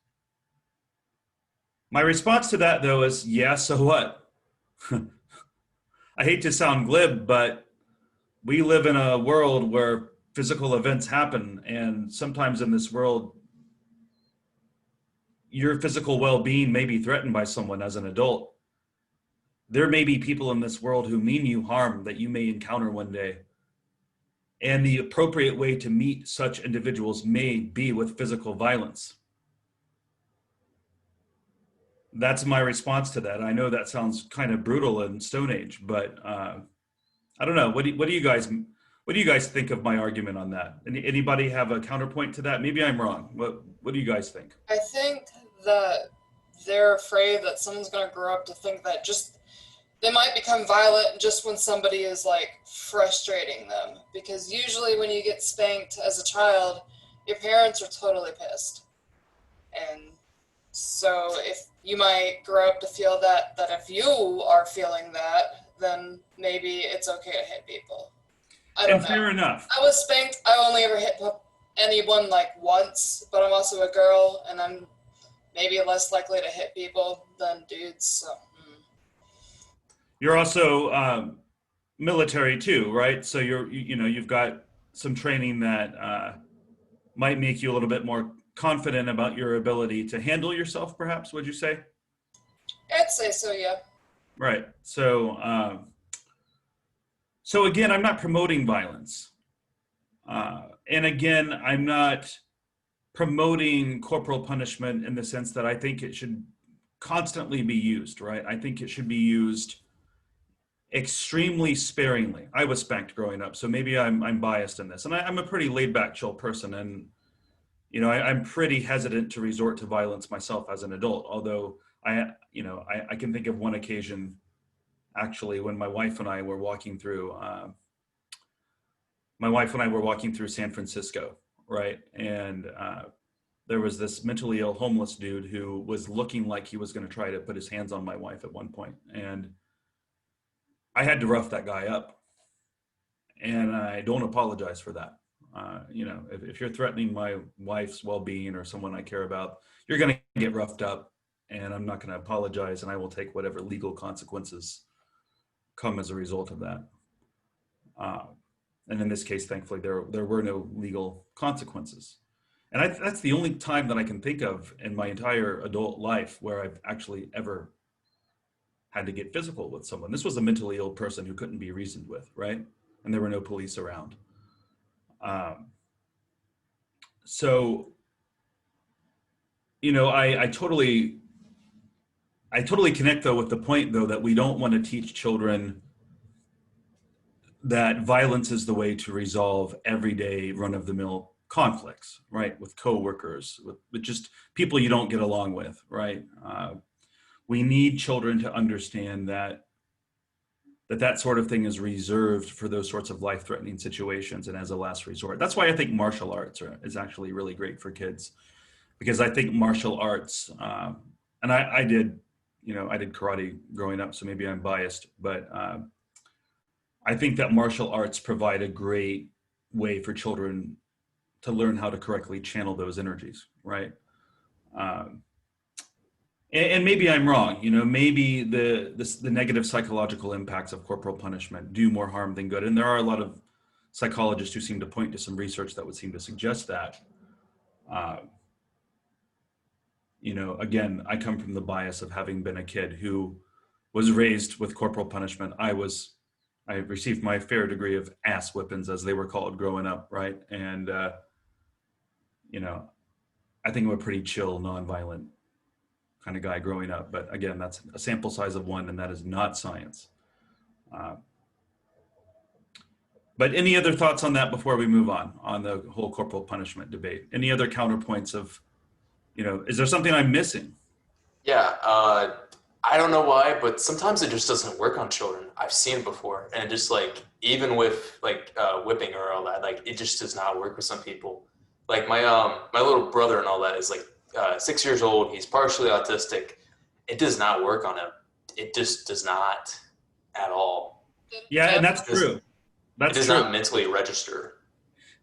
My response to that, though, is, yeah, so what? I hate to sound glib, but we live in a world where physical events happen, and sometimes in this world, your physical well-being may be threatened by someone as an adult. There may be people in this world who mean you harm that you may encounter one day. And the appropriate way to meet such individuals may be with physical violence. That's my response to that. I know that sounds kind of brutal in Stone Age, but I don't know. What do you guys think of my argument on that? Anybody have a counterpoint to that? Maybe I'm wrong. What do you guys think? I think that they're afraid that someone's going to grow up to think that they might become violent just when somebody is like frustrating them. Because usually when you get spanked as a child, your parents are totally pissed. And so if you might grow up to feel that if you are feeling that, then maybe it's okay to hit people. I don't know. Fair enough. I was spanked. I only ever hit anyone like once, but I'm also a girl, and I'm maybe less likely to hit people than dudes. So. You're also military too, right? So you've got some training that might make you a little bit more confident about your ability to handle yourself, perhaps, would you say? I'd say so, yeah. Right. So again, I'm not promoting violence. And again, I'm not promoting corporal punishment in the sense that I think it should constantly be used, right? I think it should be used extremely sparingly. I was spanked growing up, so maybe I'm biased in this. And I'm a pretty laid back, chill person. And, I'm pretty hesitant to resort to violence myself as an adult, although I can think of one occasion actually when my wife and I were walking through San Francisco, right? And there was this mentally ill homeless dude who was looking like he was going to try to put his hands on my wife at one point. And I had to rough that guy up. And I don't apologize for that. If you're threatening my wife's well-being or someone I care about, you're going to get roughed up, and I'm not going to apologize, and I will take whatever legal consequences come as a result of that. And in this case, thankfully, there were no legal consequences. And that's the only time that I can think of in my entire adult life where I've actually ever had to get physical with someone. This was a mentally ill person who couldn't be reasoned with, right? And there were no police around. I totally connect though with the point though that we don't want to teach children that violence is the way to resolve everyday run-of-the-mill conflicts, right? With coworkers, with just people you don't get along with, right? We need children to understand that sort of thing is reserved for those sorts of life-threatening situations and as a last resort. That's why I think martial arts is actually really great for kids, because I think martial arts, and I did karate growing up, so maybe I'm biased, but I think that martial arts provide a great way for children to learn how to correctly channel those energies, right? And maybe I'm wrong, maybe the negative psychological impacts of corporal punishment do more harm than good. And there are a lot of psychologists who seem to point to some research that would seem to suggest that. Again, I come from the bias of having been a kid who was raised with corporal punishment. I received my fair degree of ass whippings, as they were called growing up, right? And, I think I'm a pretty chill, nonviolent kind of guy growing up. But again, that's a sample size of one, and that is not science. But any other thoughts on that before we move on the whole corporal punishment debate? Any other counterpoints of, is there something I'm missing? Yeah, I don't know why, but sometimes it just doesn't work on children. I've seen it before, and just even with whipping or all that, it just does not work with some people. Like my little brother and all that is 6 years old. He's partially autistic. It does not work on him. It just does not at all. Yeah, and that's true. It does not mentally register.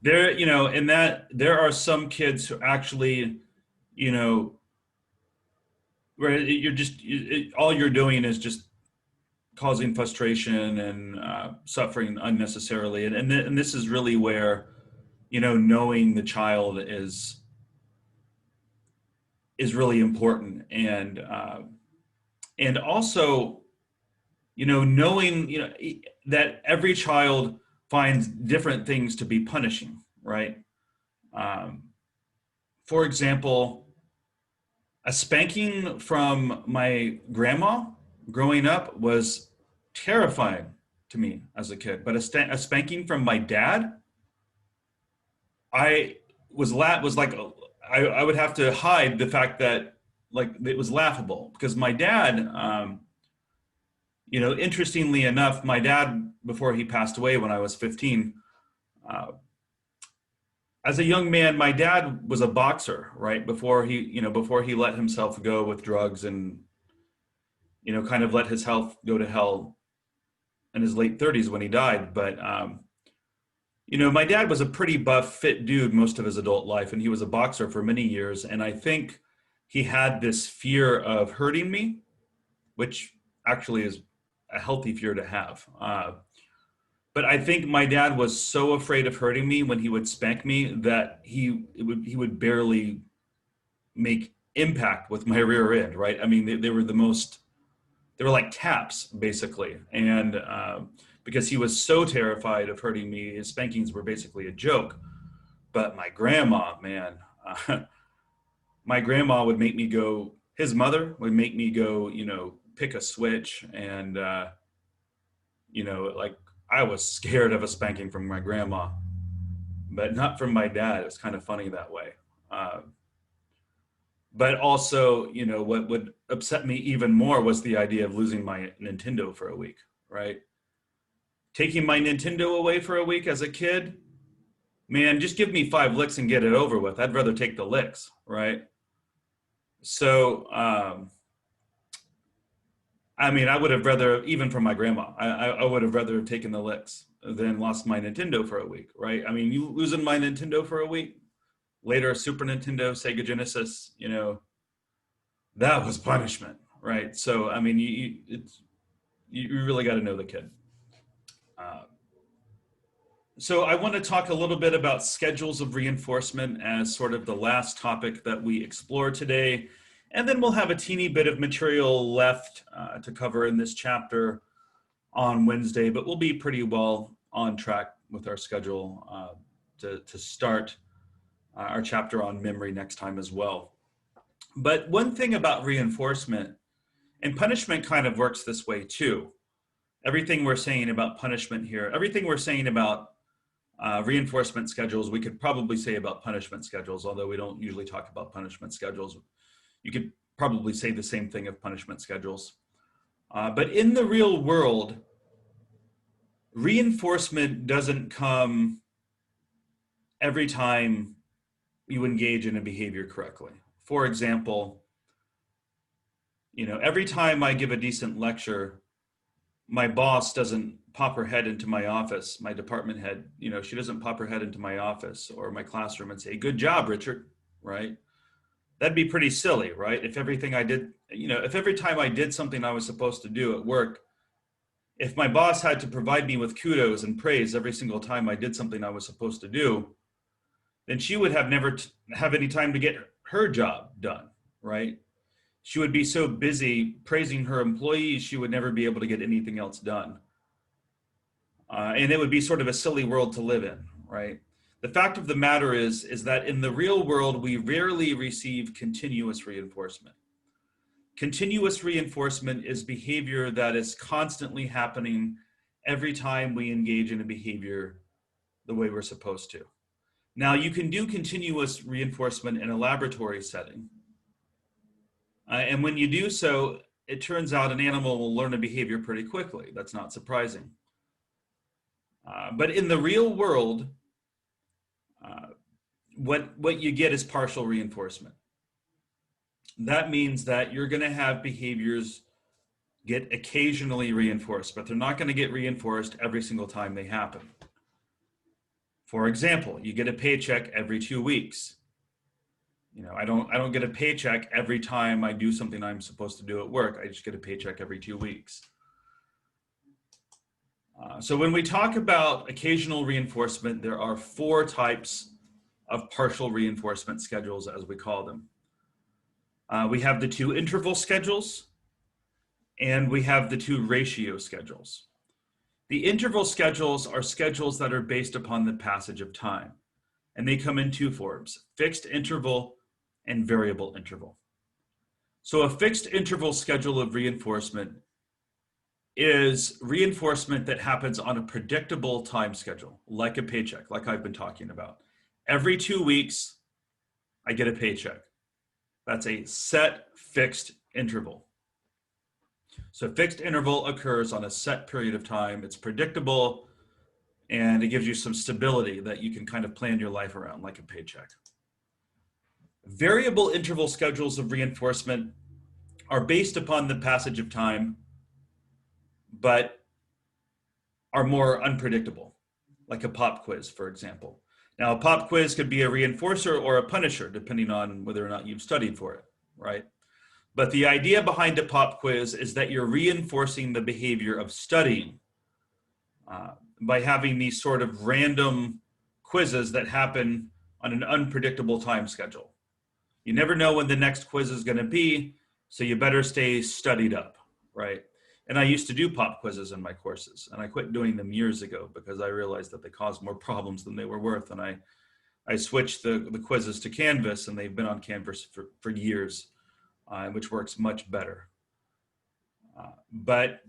There, in that there are some kids who actually, where all you're doing is just causing frustration and suffering unnecessarily. And this is really where, knowing the child is really important. And also, knowing, that every child finds different things to be punishing, right? For example, a spanking from my grandma growing up was terrifying to me as a kid, but a spanking from my dad, I would have to hide the fact that it was laughable, because my dad, interestingly enough, my dad, before he passed away when I was 15, as a young man, my dad was a boxer, right? Before he let himself go with drugs and, kind of let his health go to hell in his late 30s when he died. But, my dad was a pretty buff, fit dude most of his adult life, and he was a boxer for many years. And I think he had this fear of hurting me, which actually is a healthy fear to have. But I think my dad was so afraid of hurting me when he would spank me that he would barely make impact with my rear end, right? I mean, they were like taps, basically. And because he was so terrified of hurting me, his spankings were basically a joke. But my grandma, man, my grandma would make me go, his mother would make me go, pick a switch. And, I was scared of a spanking from my grandma, but not from my dad. It was kind of funny that way. But also, what would upset me even more was the idea of losing my Nintendo for a week, right? Taking my Nintendo away for a week as a kid, man, just give me 5 licks and get it over with. I'd rather take the licks, right? So, I would have rather, even from my grandma, I would have rather taken the licks than lost my Nintendo for a week, right? You losing my Nintendo for a week, later Super Nintendo, Sega Genesis, that was punishment, right? So, you really got to know the kid. So I want to talk a little bit about schedules of reinforcement as sort of the last topic that we explore today. And then we'll have a teeny bit of material left to cover in this chapter on Wednesday, but we'll be pretty well on track with our schedule to start our chapter on memory next time as well. But one thing about reinforcement, and punishment kind of works this way too, everything we're saying about punishment here, everything we're saying about reinforcement schedules, we could probably say about punishment schedules, although we don't usually talk about punishment schedules. You could probably say the same thing of punishment schedules. But in the real world, reinforcement doesn't come every time you engage in a behavior correctly. For example, every time I give a decent lecture, my boss doesn't pop her head into my office, my department head, she doesn't pop her head into my office or my classroom and say, "Good job, Richard," right? That'd be pretty silly, right? If everything I did, if every time I did something I was supposed to do at work, if my boss had to provide me with kudos and praise every single time I did something I was supposed to do, then she would have never have any time to get her job done, right? She would be so busy praising her employees, she would never be able to get anything else done. And it would be sort of a silly world to live in, right? The fact of the matter is that in the real world, we rarely receive continuous reinforcement. Continuous reinforcement is behavior that is constantly happening every time we engage in a behavior the way we're supposed to. Now, you can do continuous reinforcement in a laboratory setting. And when you do so, it turns out an animal will learn a behavior pretty quickly. That's not surprising. But in the real world, what you get is partial reinforcement. That means that you're going to have behaviors get occasionally reinforced, but they're not going to get reinforced every single time they happen. For example, you get a paycheck every 2 weeks. I don't get a paycheck every time I do something I'm supposed to do at work. I just get a paycheck every 2 weeks. So when we talk about occasional reinforcement, there are 4 types of partial reinforcement schedules, as we call them. We have the 2 interval schedules, and we have the 2 ratio schedules. The interval schedules are schedules that are based upon the passage of time, and they come in 2 forms: fixed interval and variable interval. So a fixed interval schedule of reinforcement is reinforcement that happens on a predictable time schedule, like a paycheck, like I've been talking about. Every 2 weeks, I get a paycheck. That's a set fixed interval. So fixed interval occurs on a set period of time. It's predictable, and it gives you some stability that you can kind of plan your life around, like a paycheck. Variable interval schedules of reinforcement are based upon the passage of time, but are more unpredictable, like a pop quiz, for example. Now, a pop quiz could be a reinforcer or a punisher, depending on whether or not you've studied for it, right? But the idea behind a pop quiz is that you're reinforcing the behavior of studying by having these sort of random quizzes that happen on an unpredictable time schedule. You never know when the next quiz is going to be, so you better stay studied up, right? And I used to do pop quizzes in my courses, and I quit doing them years ago because I realized that they caused more problems than they were worth. And I switched the quizzes to Canvas, and they've been on Canvas for years, which works much better. But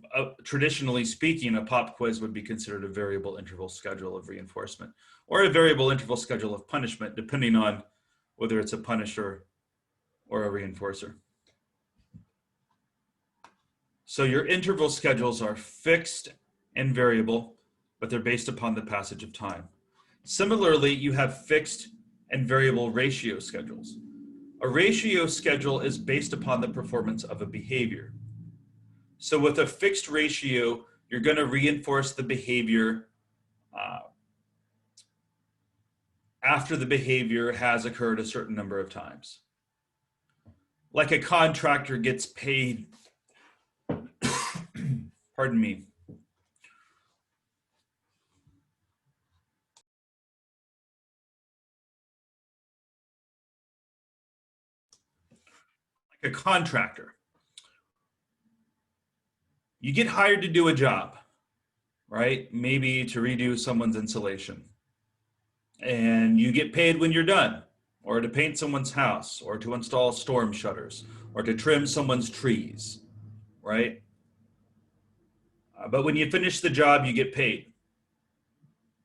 traditionally speaking, a pop quiz would be considered a variable interval schedule of reinforcement, or a variable interval schedule of punishment, depending on whether it's a punisher or a reinforcer. So your interval schedules are fixed and variable, but they're based upon the passage of time. Similarly, you have fixed and variable ratio schedules. A ratio schedule is based upon the performance of a behavior. So with a fixed ratio, you're going to reinforce the behavior after the behavior has occurred a certain number of times. Like a contractor gets paid, pardon me, like a contractor. You get hired to do a job, right? Maybe to redo someone's insulation. And you get paid when you're done, or to paint someone's house, or to install storm shutters, or to trim someone's trees, right? But when you finish the job, you get paid.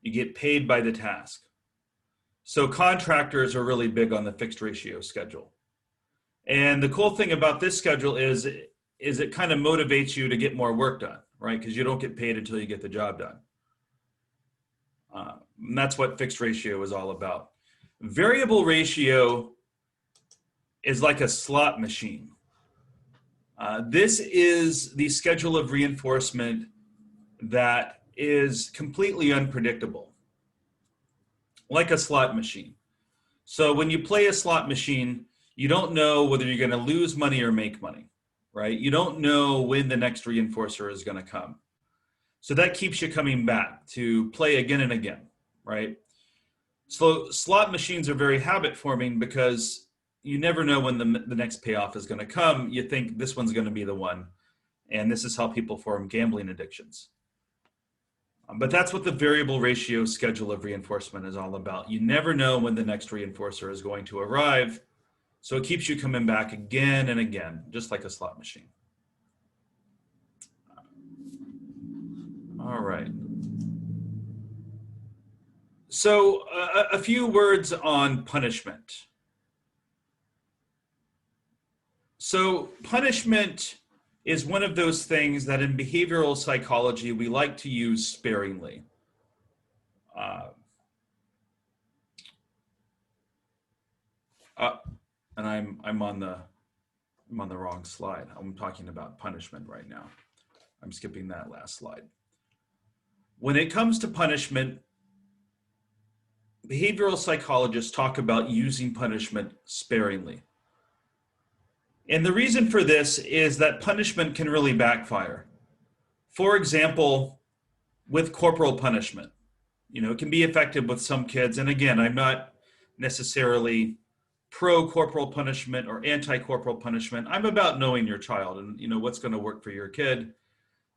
You get paid by the task. So contractors are really big on the fixed ratio schedule. And the cool thing about this schedule is it kind of motivates you to get more work done, right? Because you don't get paid until you get the job done. And that's what fixed ratio is all about. Variable ratio is like a slot machine. This is the schedule of reinforcement that is completely unpredictable, like a slot machine. So when you play a slot machine, you don't know whether you're going to lose money or make money, right? You don't know when the next reinforcer is going to come. So that keeps you coming back to play again and again, right? So slot machines are very habit forming because you never know when the next payoff is going to come. You think this one's going to be the one. And this is how people form gambling addictions. But that's what the variable ratio schedule of reinforcement is all about. You never know when the next reinforcer is going to arrive. So it keeps you coming back again and again, just like a slot machine. All right. So a few words on punishment. So punishment is one of those things that in behavioral psychology we like to use sparingly. And I'm on the wrong slide. I'm talking about punishment right now. I'm skipping that last slide. When it comes to punishment, behavioral psychologists talk about using punishment sparingly. And the reason for this is that punishment can really backfire. For example, with corporal punishment, it can be effective with some kids. And again, I'm not necessarily pro-corporal punishment or anti-corporal punishment. I'm about knowing your child and what's going to work for your kid.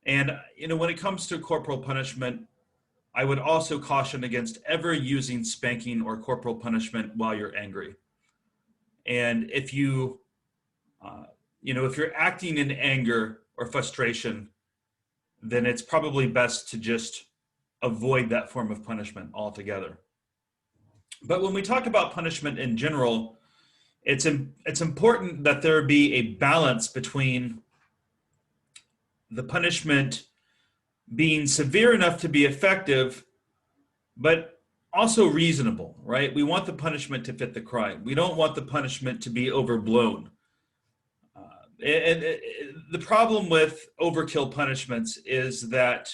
And when it comes to corporal punishment, I would also caution against ever using spanking or corporal punishment while you're angry. And if you're acting in anger or frustration, then it's probably best to just avoid that form of punishment altogether. But when we talk about punishment in general, it's important that there be a balance between the punishment being severe enough to be effective, but also reasonable, right? We want the punishment to fit the crime. We don't want the punishment to be overblown. And the problem with overkill punishments is that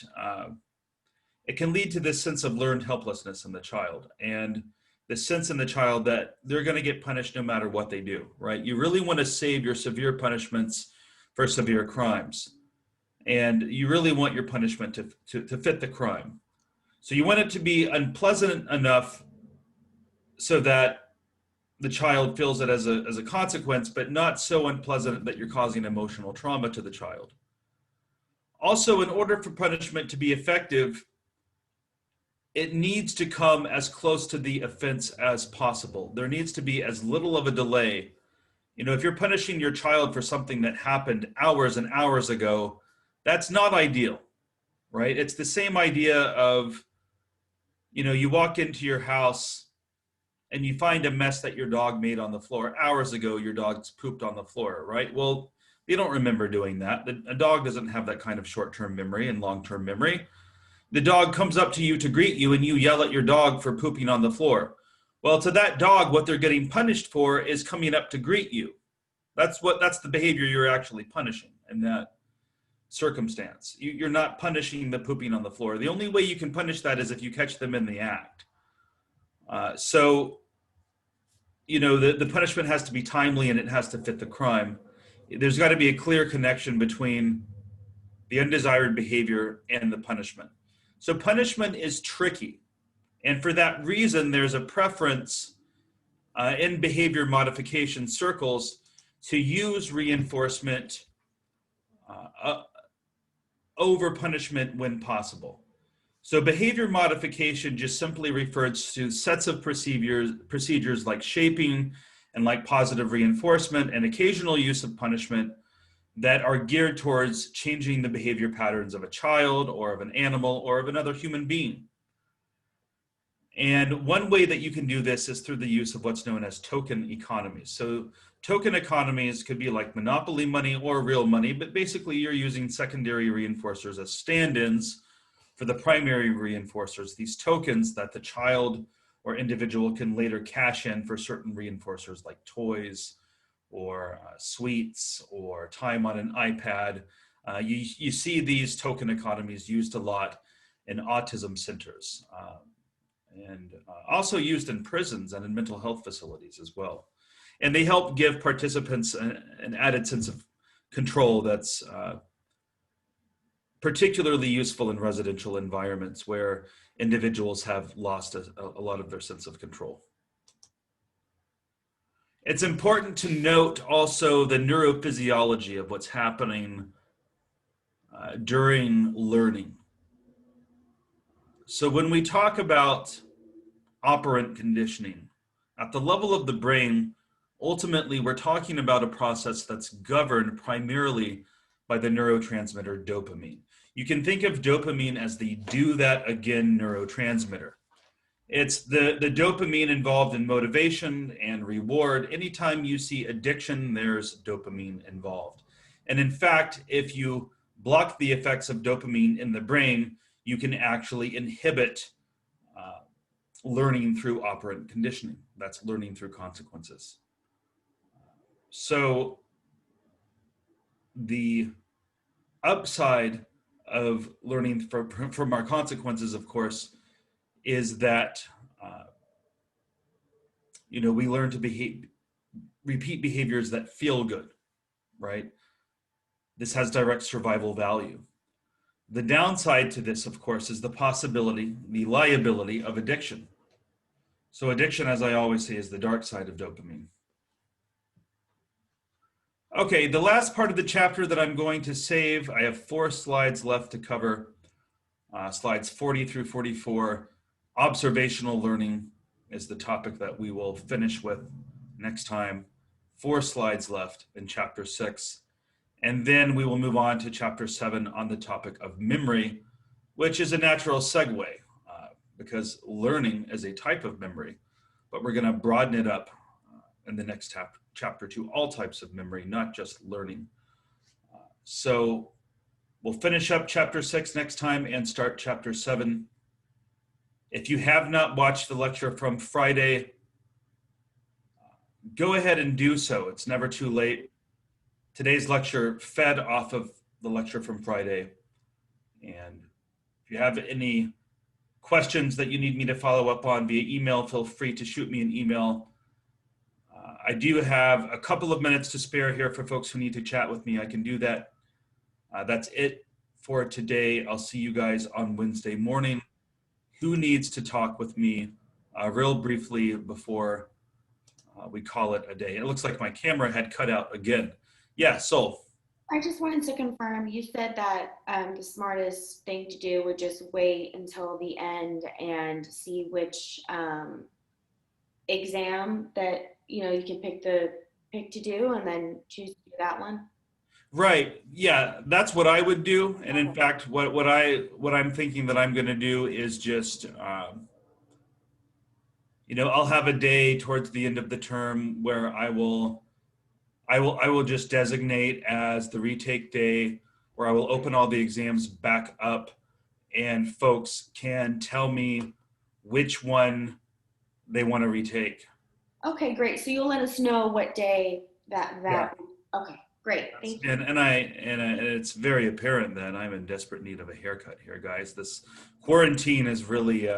it can lead to this sense of learned helplessness in the child and the sense in the child that they're going to get punished no matter what they do, right? You really want to save your severe punishments for severe crimes. And you really want your punishment to fit the crime. So you want it to be unpleasant enough so that the child feels it as a consequence, but not so unpleasant that you're causing emotional trauma to the child. Also, in order for punishment to be effective, it needs to come as close to the offense as possible. There needs to be as little of a delay. If you're punishing your child for something that happened hours and hours ago, that's not ideal, right? It's the same idea of, you walk into your house and you find a mess that your dog made on the floor. Hours ago, your dog's pooped on the floor, right? Well, you don't remember doing that. A dog doesn't have that kind of short-term memory and long-term memory. The dog comes up to you to greet you and you yell at your dog for pooping on the floor. Well, to that dog, what they're getting punished for is coming up to greet you. That's the behavior you're actually punishing in that circumstance. You're not punishing the pooping on the floor. The only way you can punish that is if you catch them in the act. So the punishment has to be timely and it has to fit the crime. There's got to be a clear connection between the undesired behavior and the punishment. So punishment is tricky. And for that reason, there's a preference in behavior modification circles to use reinforcement over punishment when possible. So behavior modification just simply refers to sets of procedures like shaping and like positive reinforcement and occasional use of punishment that are geared towards changing the behavior patterns of a child or of an animal or of another human being. And one way that you can do this is through the use of what's known as token economies. So token economies could be like monopoly money or real money, but basically you're using secondary reinforcers as stand-ins for the primary reinforcers, these tokens that the child or individual can later cash in for certain reinforcers like toys or sweets or time on an iPad. You see these token economies used a lot in autism centers. And also used in prisons and in mental health facilities as well. And they help give participants an added sense of control that's particularly useful in residential environments where individuals have lost a lot of their sense of control. It's important to note also the neurophysiology of what's happening during learning. So when we talk about operant conditioning, at the level of the brain, ultimately we're talking about a process that's governed primarily by the neurotransmitter dopamine. You can think of dopamine as the do that again neurotransmitter. It's the dopamine involved in motivation and reward. Anytime you see addiction, there's dopamine involved. And in fact, if you block the effects of dopamine in the brain, you can actually inhibit learning through operant conditioning. That's learning through consequences. So the upside of learning from our consequences, of course, is that we learn to repeat behaviors that feel good, right? This has direct survival value. The downside to this, of course, is the possibility, the liability of addiction. So addiction, as I always say, is the dark side of dopamine. Okay, the last part of the chapter that I'm going to save, I have 4 slides left to cover. Slides 40 through 44. Observational learning is the topic that we will finish with next time. 4 slides left in chapter 6. And then we will move on to chapter 7 on the topic of memory, which is a natural segue because learning is a type of memory, but we're going to broaden it up in the next chapter to all types of memory, not just learning. So we'll finish up chapter 6 next time and start chapter 7. If you have not watched the lecture from Friday, go ahead and do so. It's never too late. Today's lecture fed off of the lecture from Friday. And if you have any questions that you need me to follow up on via email, feel free to shoot me an email. I do have a couple of minutes to spare here for folks who need to chat with me. I can do that. That's it for today. I'll see you guys on Wednesday morning. Who needs to talk with me real briefly before we call it a day? It looks like my camera had cut out again. Yeah, Sol. I just wanted to confirm, you said that the smartest thing to do would just wait until the end and see which exam that you can pick to do and then choose to do that one. Right. Yeah, that's what I would do. And in fact, what I'm thinking that I'm going to do is just I'll have a day towards the end of the term where I will just designate as the retake day, where I will open all the exams back up and folks can tell me which one they want to retake. Okay, great. So you'll let us know what day that. Yeah. Okay, great. Thank you. And it's very apparent that I'm in desperate need of a haircut here, guys. This quarantine has really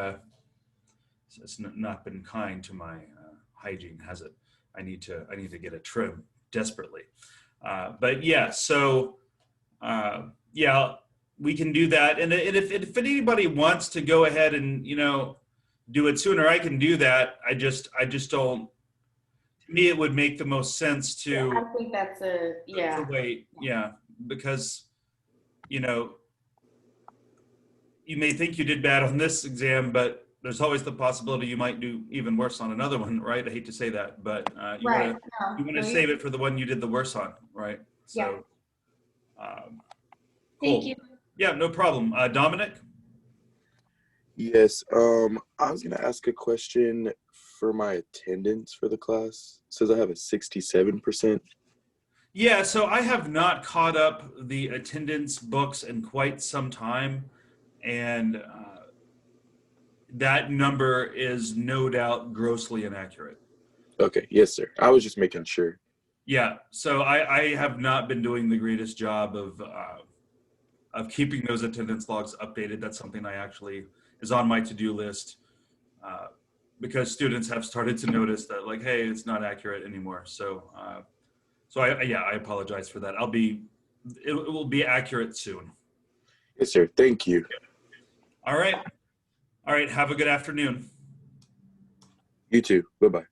it's not been kind to my hygiene, has it? I need to get a trim desperately. But yeah, so yeah, we can do that. And if anybody wants to go ahead and do it sooner, I can do that. I just don't. To me, it would make the most sense to. Yeah, I think that's to wait. Yeah, because you may think you did bad on this exam, but there's always the possibility you might do even worse on another one, right? I hate to say that, but you want to save it for the one you did the worst on, right? So, Thank Cool. you. Yeah, no problem. Dominic? Yes, I was gonna ask a question for my attendance for the class. It says I have a 67%. Yeah, so I have not caught up the attendance books in quite some time, and that number is no doubt grossly inaccurate. Okay, yes, sir. I was just making sure. Yeah, so I have not been doing the greatest job of keeping those attendance logs updated. That's something I actually is on my to-do list because students have started to notice that, like, hey, it's not accurate anymore. So, I apologize for that. It will be accurate soon. Yes, sir. Thank you. All right. Have a good afternoon. You too. Bye-bye.